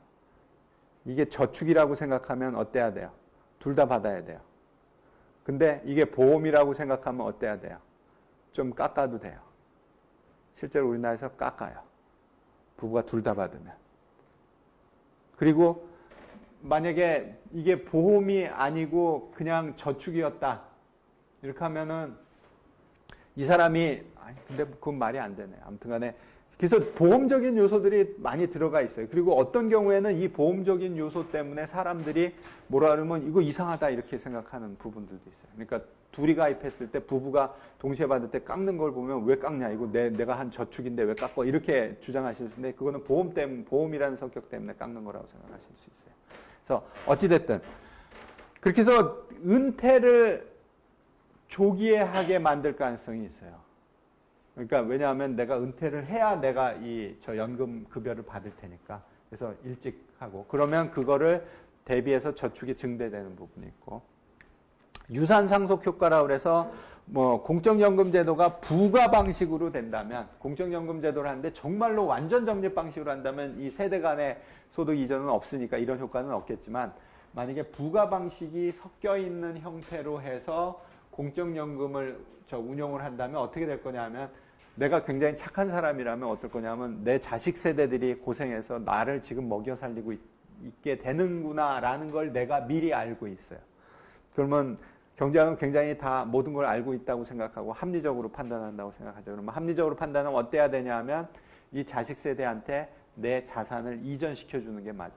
이게 저축이라고 생각하면 어때야 돼요? 둘 다 받아야 돼요. 근데 이게 보험이라고 생각하면 어때야 돼요? 좀 깎아도 돼요. 실제로 우리나라에서 깎아요. 부부가 둘 다 받으면. 그리고 만약에 이게 보험이 아니고 그냥 저축이었다. 이렇게 하면은 이 사람이 근데 그건 말이 안 되네. 아무튼 간에 그래서 보험적인 요소들이 많이 들어가 있어요. 그리고 어떤 경우에는 이 보험적인 요소 때문에 사람들이 뭐라 그러면 이거 이상하다 이렇게 생각하는 부분들도 있어요. 그러니까 둘이 가입했을 때 부부가 동시에 받을 때 깎는 걸 보면 왜 깎냐 이거 내가 한 저축인데 왜 깎고 이렇게 주장하실 수 있는데 그거는 보험이라는 성격 때문에 깎는 거라고 생각하실 수 있어요. 그래서 어찌됐든 그렇게 해서 은퇴를 조기에 하게 만들 가능성이 있어요. 그러니까 왜냐하면 내가 은퇴를 해야 내가 저 연금 급여를 받을 테니까. 그래서 일찍 하고. 그러면 그거를 대비해서 저축이 증대되는 부분이 있고. 유산 상속 효과라고 그래서 뭐 공적연금 제도가 부가 방식으로 된다면 공적연금 제도를 하는데 정말로 완전 적립 방식으로 한다면 이 세대 간의 소득 이전은 없으니까 이런 효과는 없겠지만 만약에 부가 방식이 섞여 있는 형태로 해서 공적연금을 운용을 한다면 어떻게 될 거냐면 내가 굉장히 착한 사람이라면 어떨 거냐면 내 자식 세대들이 고생해서 나를 지금 먹여 살리고 있게 되는구나라는 걸 내가 미리 알고 있어요. 그러면 경제학은 굉장히 다 모든 걸 알고 있다고 생각하고 합리적으로 판단한다고 생각하죠. 그러면 합리적으로 판단은 어때야 되냐 하면 이 자식 세대한테 내 자산을 이전시켜 주는 게 맞아요.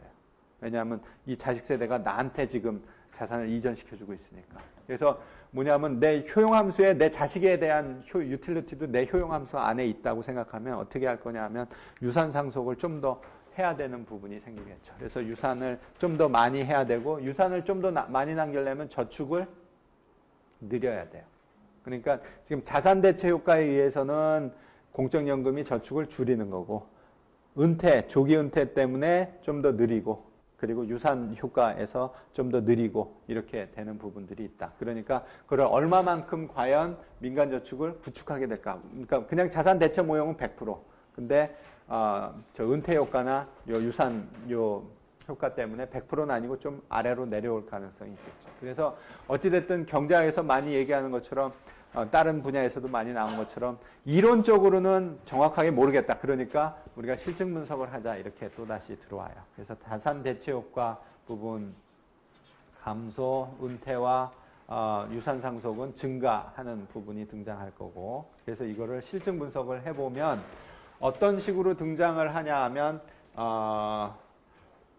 왜냐하면 이 자식 세대가 나한테 지금 자산을 이전시켜주고 있으니까. 그래서 뭐냐면 내 효용함수에 내 자식에 대한 유틸리티도 내 효용함수 안에 있다고 생각하면 어떻게 할 거냐 하면 유산 상속을 좀 더 해야 되는 부분이 생기겠죠. 그래서 유산을 좀 더 많이 해야 되고 유산을 좀 더 많이 남기려면 저축을 늘려야 돼요. 그러니까 지금 자산대체 효과에 의해서는 공적연금이 저축을 줄이는 거고 조기 은퇴 때문에 좀 더 느리고 그리고 유산 효과에서 좀 더 느리고 이렇게 되는 부분들이 있다. 그러니까 그걸 얼마만큼 과연 민간저축을 구축하게 될까. 그러니까 그냥 자산 대체 모형은 100%. 근데 저 은퇴 효과나 유산 효과 때문에 100%는 아니고 좀 아래로 내려올 가능성이 있겠죠. 그래서 어찌됐든 경제학에서 많이 얘기하는 것처럼 다른 분야에서도 많이 나온 것처럼 이론적으로는 정확하게 모르겠다. 그러니까 우리가 실증 분석을 하자 이렇게 또다시 들어와요. 그래서 자산 대체 효과 부분 감소, 은퇴와 유산 상속은 증가하는 부분이 등장할 거고 그래서 이거를 실증 분석을 해보면 어떤 식으로 등장을 하냐 하면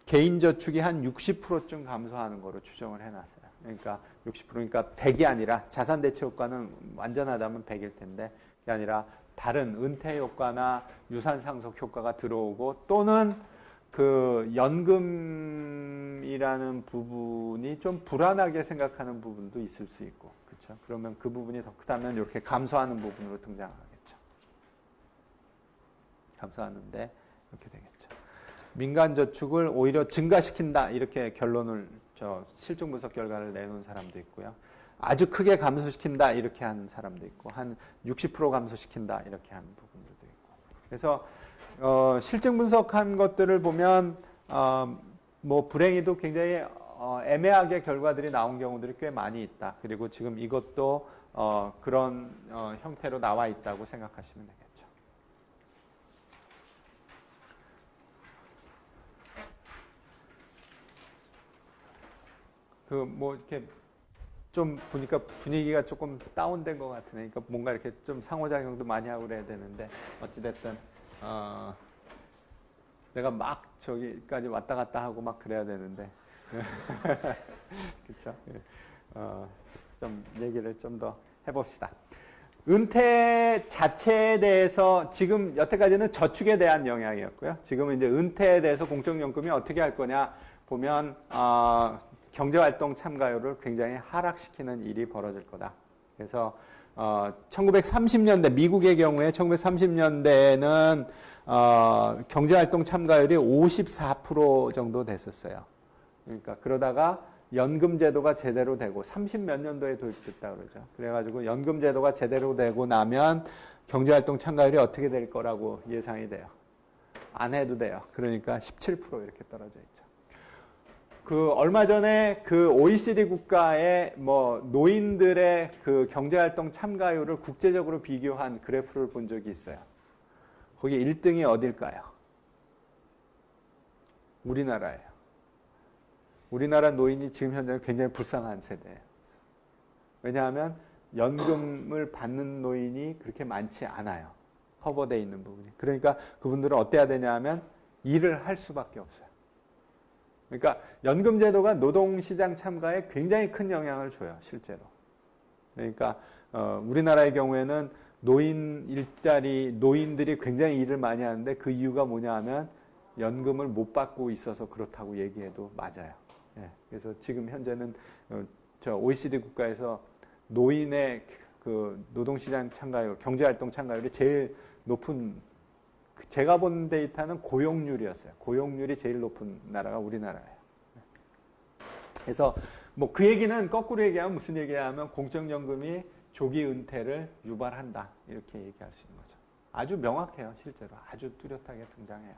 개인 저축이 한 60%쯤 감소하는 거로 추정을 해놨어요. 그러니까 60%니까 100이 아니라 자산 대체 효과는 완전하다면 100일 텐데 그게 아니라 다른 은퇴 효과나 유산 상속 효과가 들어오고 또는 그 연금 연금이라는 부분이 좀 불안하게 생각하는 부분도 있을 수 있고, 그렇죠? 그러면 그 부분이 더 크다면 이렇게 감소하는 부분으로 등장하겠죠. 감소하는데 이렇게 되겠죠. 민간 저축을 오히려 증가시킨다 이렇게 결론을 실증 분석 결과를 내놓은 사람도 있고요. 아주 크게 감소시킨다 이렇게 하는 사람도 있고, 한 60% 감소시킨다 이렇게 하는 부분들도 있고. 그래서 실증 분석한 것들을 보면 뭐 불행히도 굉장히 애매하게 결과들이 나온 경우들이 꽤 많이 있다. 그리고 지금 이것도 그런 형태로 나와 있다고 생각하시면 되겠죠. 뭐 이렇게 좀 보니까 분위기가 조금 다운된 것 같으네. 그러니까 뭔가 이렇게 좀 상호작용도 많이 하고 그래야 되는데, 어찌됐든 내가 막 저기까지 왔다 갔다 하고 막 그래야 되는데 그렇죠? 좀 얘기를 좀 더 해봅시다. 은퇴 자체에 대해서 지금 여태까지는 저축에 대한 영향이었고요. 지금은 이제 은퇴에 대해서 공적연금이 어떻게 할 거냐 보면 경제활동 참가율을 굉장히 하락시키는 일이 벌어질 거다. 그래서 1930년대 미국의 경우에 1930년대에는 경제활동 참가율이 54% 정도 됐었어요. 그러니까 그러다가 연금제도가 제대로 되고 30몇 년도에 도입됐다 그러죠. 그래가지고 연금제도가 제대로 되고 나면 경제활동 참가율이 어떻게 될 거라고 예상이 돼요. 안 해도 돼요. 그러니까 17% 이렇게 떨어져 있죠. 얼마 전에 그 OECD 국가의 뭐 노인들의 그 경제활동 참가율을 국제적으로 비교한 그래프를 본 적이 있어요. 거기 1등이 어딜까요? 우리나라예요. 우리나라 노인이 지금 현재 굉장히 불쌍한 세대예요. 왜냐하면 연금을 받는 노인이 그렇게 많지 않아요. 커버되어 있는 부분이. 그러니까 그분들은 어때야 되냐 하면 일을 할 수밖에 없어요. 그러니까 연금제도가 노동시장 참가에 굉장히 큰 영향을 줘요, 실제로. 그러니까 우리나라의 경우에는 노인들이 굉장히 일을 많이 하는데 그 이유가 뭐냐 하면 연금을 못 받고 있어서 그렇다고 얘기해도 맞아요. 예, 그래서 지금 현재는 저 OECD 국가에서 노인의 그 노동시장 참가율, 경제활동 참가율이 제일 높은, 제가 본 데이터는 고용률이었어요. 고용률이 제일 높은 나라가 우리나라예요. 그래서 뭐 그 얘기는 거꾸로 얘기하면 무슨 얘기냐면 공적연금이 조기 은퇴를 유발한다 이렇게 얘기할 수 있는 거죠. 아주 명확해요. 실제로 아주 뚜렷하게 등장해요.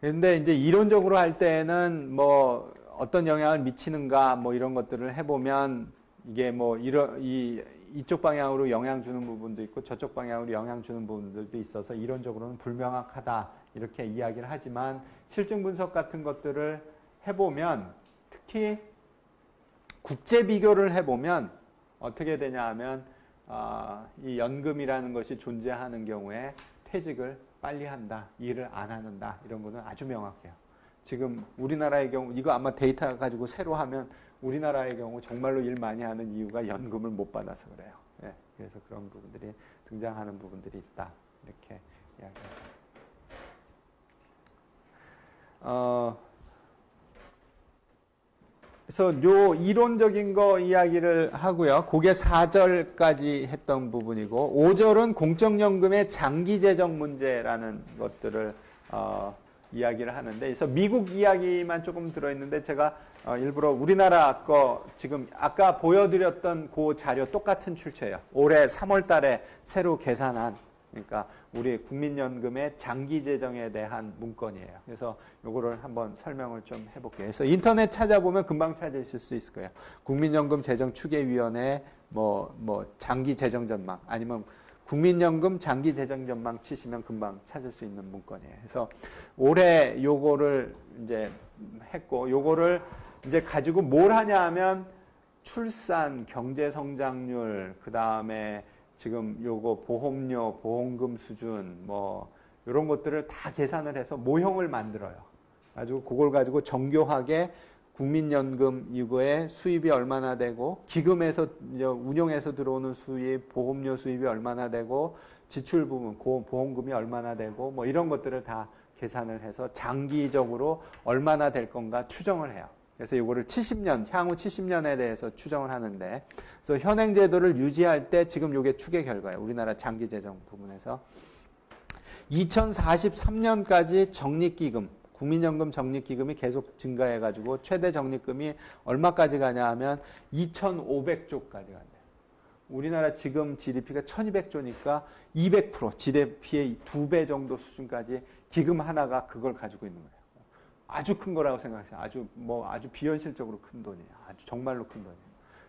그런데 이제 이론적으로 할 때는 뭐 어떤 영향을 미치는가 뭐 이런 것들을 해보면 이게 뭐 이쪽 방향으로 영향 주는 부분도 있고 저쪽 방향으로 영향 주는 부분들도 있어서 이론적으로는 불명확하다 이렇게 이야기를 하지만 실증 분석 같은 것들을 해보면 특히 국제 비교를 해보면 어떻게 되냐 하면 이 연금이라는 것이 존재하는 경우에 퇴직을 빨리 한다, 일을 안 하는다 이런 거는 아주 명확해요. 지금 우리나라의 경우 이거 아마 데이터 가지고 새로 하면 우리나라의 경우 정말로 일 많이 하는 이유가 연금을 못 받아서 그래요. 예, 그래서 그런 부분들이 등장하는 부분들이 있다 이렇게 이야기합니다. 그래서 요 이론적인 거 이야기를 하고요. 그게 4절까지 했던 부분이고 5절은 공적연금의 장기재정 문제라는 것들을 이야기를 하는데 그래서 미국 이야기만 조금 들어있는데 제가 일부러 우리나라 거 지금 아까 보여드렸던 그 자료 똑같은 출처예요. 올해 3월 달에 새로 계산한 그러니까 우리 국민연금의 장기 재정에 대한 문건이에요. 그래서 요거를 한번 설명을 좀 해볼게요. 그래서 인터넷 찾아보면 금방 찾으실 수 있을 거예요. 국민연금 재정 추계위원회 뭐 장기 재정 전망 아니면 국민연금 장기 재정 전망 치시면 금방 찾을 수 있는 문건이에요. 그래서 올해 요거를 이제 했고 요거를 이제 가지고 뭘 하냐 하면 출산, 경제 성장률, 그다음에 지금 요거 보험료, 보험금 수준 뭐 이런 것들을 다 계산을 해서 모형을 만들어요. 가지고 그걸 가지고 정교하게 국민연금 이거에 수입이 얼마나 되고 기금에서 운용해서 들어오는 수입, 보험료 수입이 얼마나 되고 지출 부분, 보험금이 얼마나 되고 뭐 이런 것들을 다 계산을 해서 장기적으로 얼마나 될 건가 추정을 해요. 그래서 이거를 70년, 향후 70년에 대해서 추정을 하는데, 그래서 현행 제도를 유지할 때 지금 이게 추계 결과예요. 우리나라 장기 재정 부분에서 2043년까지 적립기금, 국민연금 적립기금이 계속 증가해가지고 최대 적립금이 얼마까지 가냐 하면 2,500조까지 간대요. 우리나라 지금 GDP가 1,200조니까 200%, GDP의 2배 정도 수준까지 기금 하나가 그걸 가지고 있는 거예요. 아주 큰 거라고 생각하세요. 아주 비현실적으로 큰 돈이에요. 아주 정말로 큰 돈이에요.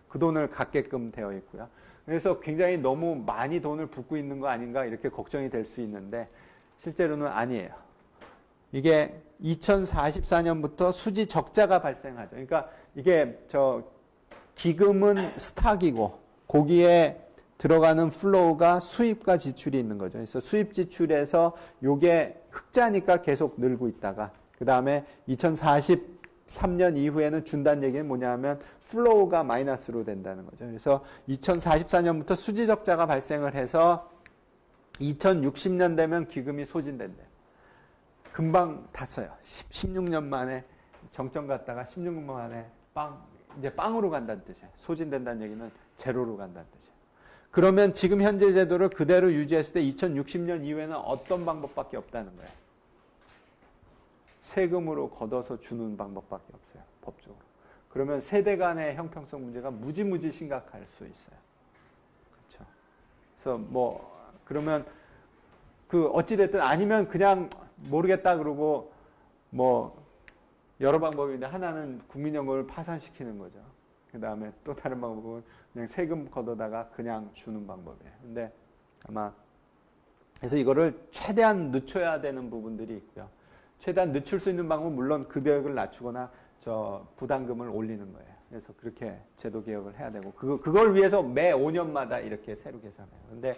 그 돈을 갖게끔 되어 있고요. 그래서 굉장히 너무 많이 돈을 붓고 있는 거 아닌가 이렇게 걱정이 될 수 있는데 실제로는 아니에요. 이게 2044년부터 수지 적자가 발생하죠. 그러니까 이게 기금은 스탁이고 거기에 들어가는 플로우가 수입과 지출이 있는 거죠. 그래서 수입 지출에서 요게 흑자니까 계속 늘고 있다가 그 다음에 2043년 이후에는 준다는 얘기는 뭐냐면 플로우가 마이너스로 된다는 거죠. 그래서 2044년부터 수지 적자가 발생을 해서 2060년 되면 기금이 소진된대요. 금방 탔어요. 16년 만에 정점 갔다가 16년 만에 이제 빵으로 간다는 뜻이에요. 소진된다는 얘기는 제로로 간다는 뜻이에요. 그러면 지금 현재 제도를 그대로 유지했을 때 2060년 이후에는 어떤 방법밖에 없다는 거예요. 세금으로 걷어서 주는 방법밖에 없어요. 법적으로. 그러면 세대 간의 형평성 문제가 무지무지 심각할 수 있어요. 그렇죠. 그래서 그러면 어찌됐든 아니면 그냥 모르겠다 그러고 여러 방법인데 하나는 국민연금을 파산시키는 거죠. 그 다음에 또 다른 방법은 그냥 세금 걷어다가 그냥 주는 방법이에요. 근데 아마 그래서 이거를 최대한 늦춰야 되는 부분들이 있고요. 최대한 늦출 수 있는 방법은 물론 급여액을 낮추거나 부담금을 올리는 거예요. 그래서 그렇게 제도 개혁을 해야 되고 그걸 위해서 매 5년마다 이렇게 새로 계산해요. 근데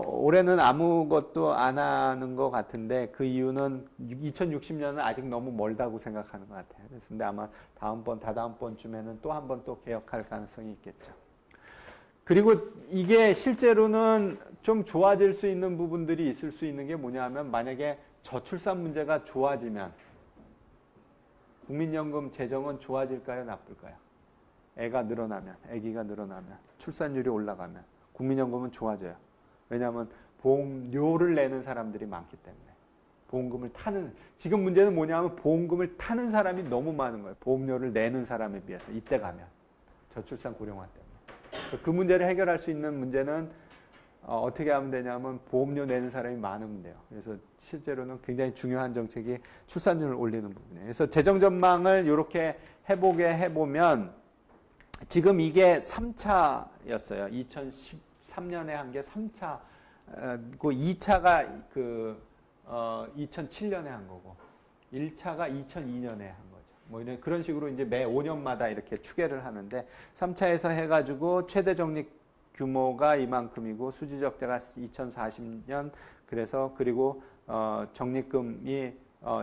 올해는 아무것도 안 하는 것 같은데 그 이유는 2060년은 아직 너무 멀다고 생각하는 것 같아요. 그런데 아마 다다음번쯤에는 또 한 번 또 개혁할 가능성이 있겠죠. 그리고 이게 실제로는 좀 좋아질 수 있는 부분들이 있을 수 있는 게 뭐냐 하면 만약에 저출산 문제가 좋아지면 국민연금 재정은 좋아질까요? 나쁠까요? 아기가 늘어나면 출산율이 올라가면 국민연금은 좋아져요. 왜냐하면 보험료를 내는 사람들이 많기 때문에 보험금을 지금 문제는 뭐냐면 보험금을 타는 사람이 너무 많은 거예요. 보험료를 내는 사람에 비해서 이때 가면 저출산 고령화 때문에 그 문제를 해결할 수 있는 문제는 어떻게 하면 되냐면 보험료 내는 사람이 많으면 돼요. 그래서 실제로는 굉장히 중요한 정책이 출산율을 올리는 부분이에요. 그래서 재정 전망을 이렇게 해보면 지금 이게 3차였어요. 2013년에 한 게 3차, 그 2차가 2007년에 한 거고 1차가 2002년에 한 거죠. 그런 식으로 이제 매 5년마다 이렇게 추계를 하는데 3차에서 해가지고 최대 적립 규모가 이만큼이고 수지 적자가 2040년 그리고 적립금이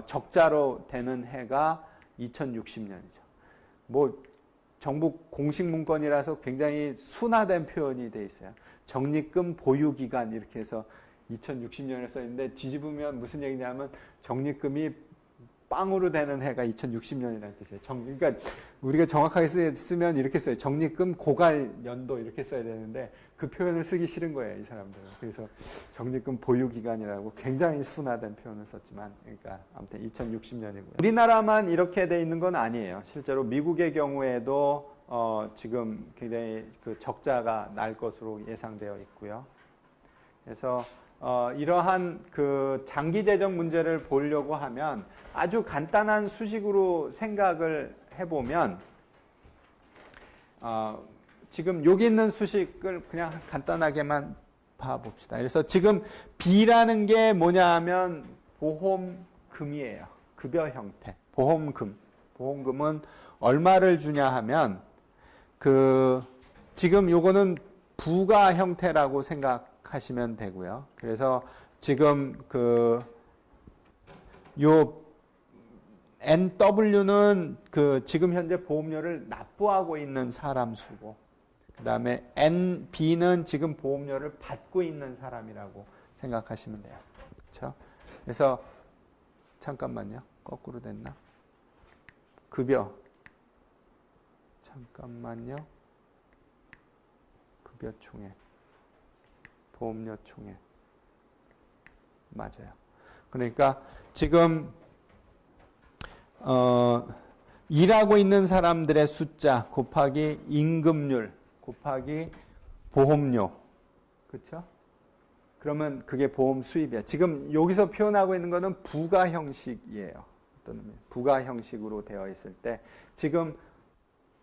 적자로 되는 해가 2060년이죠. 정부 공식 문건이라서 굉장히 순화된 표현이 돼 있어요. 적립금 보유 기간 이렇게 해서 2060년에 써 있는데 뒤집으면 무슨 얘기냐면 적립금이 빵으로 되는 해가 2060년이라는 뜻이에요. 그러니까 우리가 정확하게 쓰면 이렇게 써요. 적립금 고갈 연도 이렇게 써야 되는데 그 표현을 쓰기 싫은 거예요, 이 사람들은. 그래서 적립금 보유 기간이라고 굉장히 순화된 표현을 썼지만, 그러니까 아무튼 2060년이고요. 우리나라만 이렇게 돼 있는 건 아니에요. 실제로 미국의 경우에도 지금 굉장히 적자가 날 것으로 예상되어 있고요. 그래서 이러한 장기 재정 문제를 보려고 하면 아주 간단한 수식으로 생각을 해보면 지금 여기 있는 수식을 그냥 간단하게만 봐봅시다. 그래서 지금 B라는 게 뭐냐 하면 보험금이에요. 급여 형태. 보험금은 얼마를 주냐 하면 지금 요거는 부가 형태라고 생각하시면 되고요. 그래서 지금 요 NW는 지금 현재 보험료를 납부하고 있는 사람 수고, 그 다음에 NB는 지금 보험료를 받고 있는 사람이라고 생각하시면 돼요. 그렇죠? 그래서 잠깐만요. 거꾸로 됐나? 급여. 잠깐만요. 급여 총액. 보험료 총액. 맞아요. 그러니까 지금 일하고 있는 사람들의 숫자 곱하기 임금률 곱하기 보험료. 그렇죠? 그러면 그게 보험 수입이야. 지금 여기서 표현하고 있는 거는 부가 형식이에요. 어떤 의미? 부가 형식으로 되어 있을 때 지금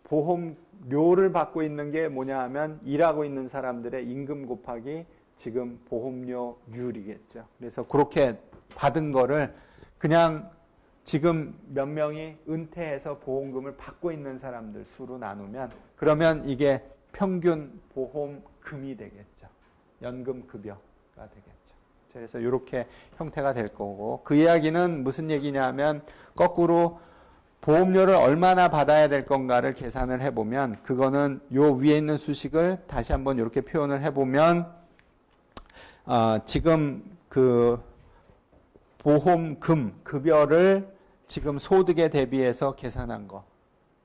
보험료를 받고 있는 게 뭐냐 하면 일하고 있는 사람들의 임금 곱하기 지금 보험료율이겠죠. 그래서 그렇게 받은 거를 그냥 지금 몇 명이 은퇴해서 보험금을 받고 있는 사람들 수로 나누면 그러면 이게 평균 보험금이 되겠죠. 연금급여가 되겠죠. 그래서 이렇게 형태가 될 거고 그 이야기는 무슨 얘기냐면 거꾸로 보험료를 얼마나 받아야 될 건가를 계산을 해보면 그거는 요 위에 있는 수식을 다시 한번 이렇게 표현을 해보면 지금 그 보험금 급여를 지금 소득에 대비해서 계산한 거.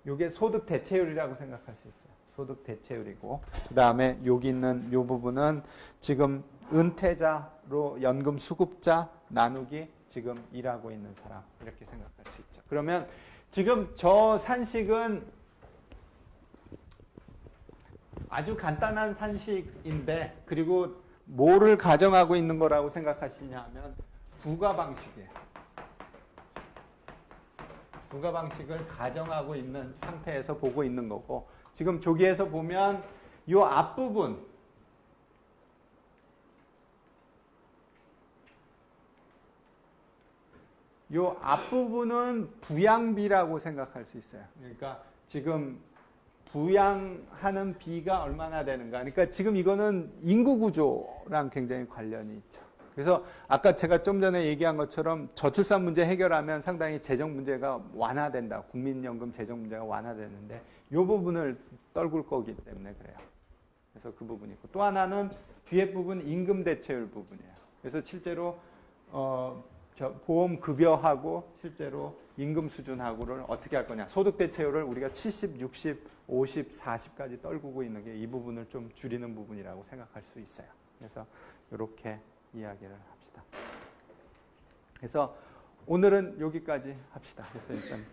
이게 소득 대체율이라고 생각할 수 있어요. 소득 대체율이고 그 다음에 여기 있는 이 부분은 지금 은퇴자로 연금 수급자 나누기 지금 일하고 있는 사람 이렇게 생각할 수 있죠. 그러면 지금 저 산식은 아주 간단한 산식인데 그리고 뭐를 가정하고 있는 거라고 생각하시냐 하면 부가 방식이에요. 부가 방식을 가정하고 있는 상태에서 보고 있는 거고 지금 저기에서 보면 이 앞부분 이 앞부분은 부양비라고 생각할 수 있어요. 그러니까 지금 부양하는 비가 얼마나 되는가. 그러니까 지금 이거는 인구 구조랑 굉장히 관련이 있죠. 그래서 아까 제가 좀 전에 얘기한 것처럼 저출산 문제 해결하면 상당히 재정 문제가 완화된다. 국민연금 재정 문제가 완화되는데 이 부분을 떨굴 거기 때문에 그래요. 그래서 그 부분이 있고 또 하나는 뒤에 부분 임금 대체율 부분이에요. 그래서 실제로 보험 급여하고 실제로 임금 수준하고를 어떻게 할 거냐. 소득 대체율을 우리가 70, 60, 50, 40까지 떨구고 있는 게 이 부분을 좀 줄이는 부분이라고 생각할 수 있어요. 그래서 이렇게 이야기를 합시다. 그래서 오늘은 여기까지 합시다. 그래서 일단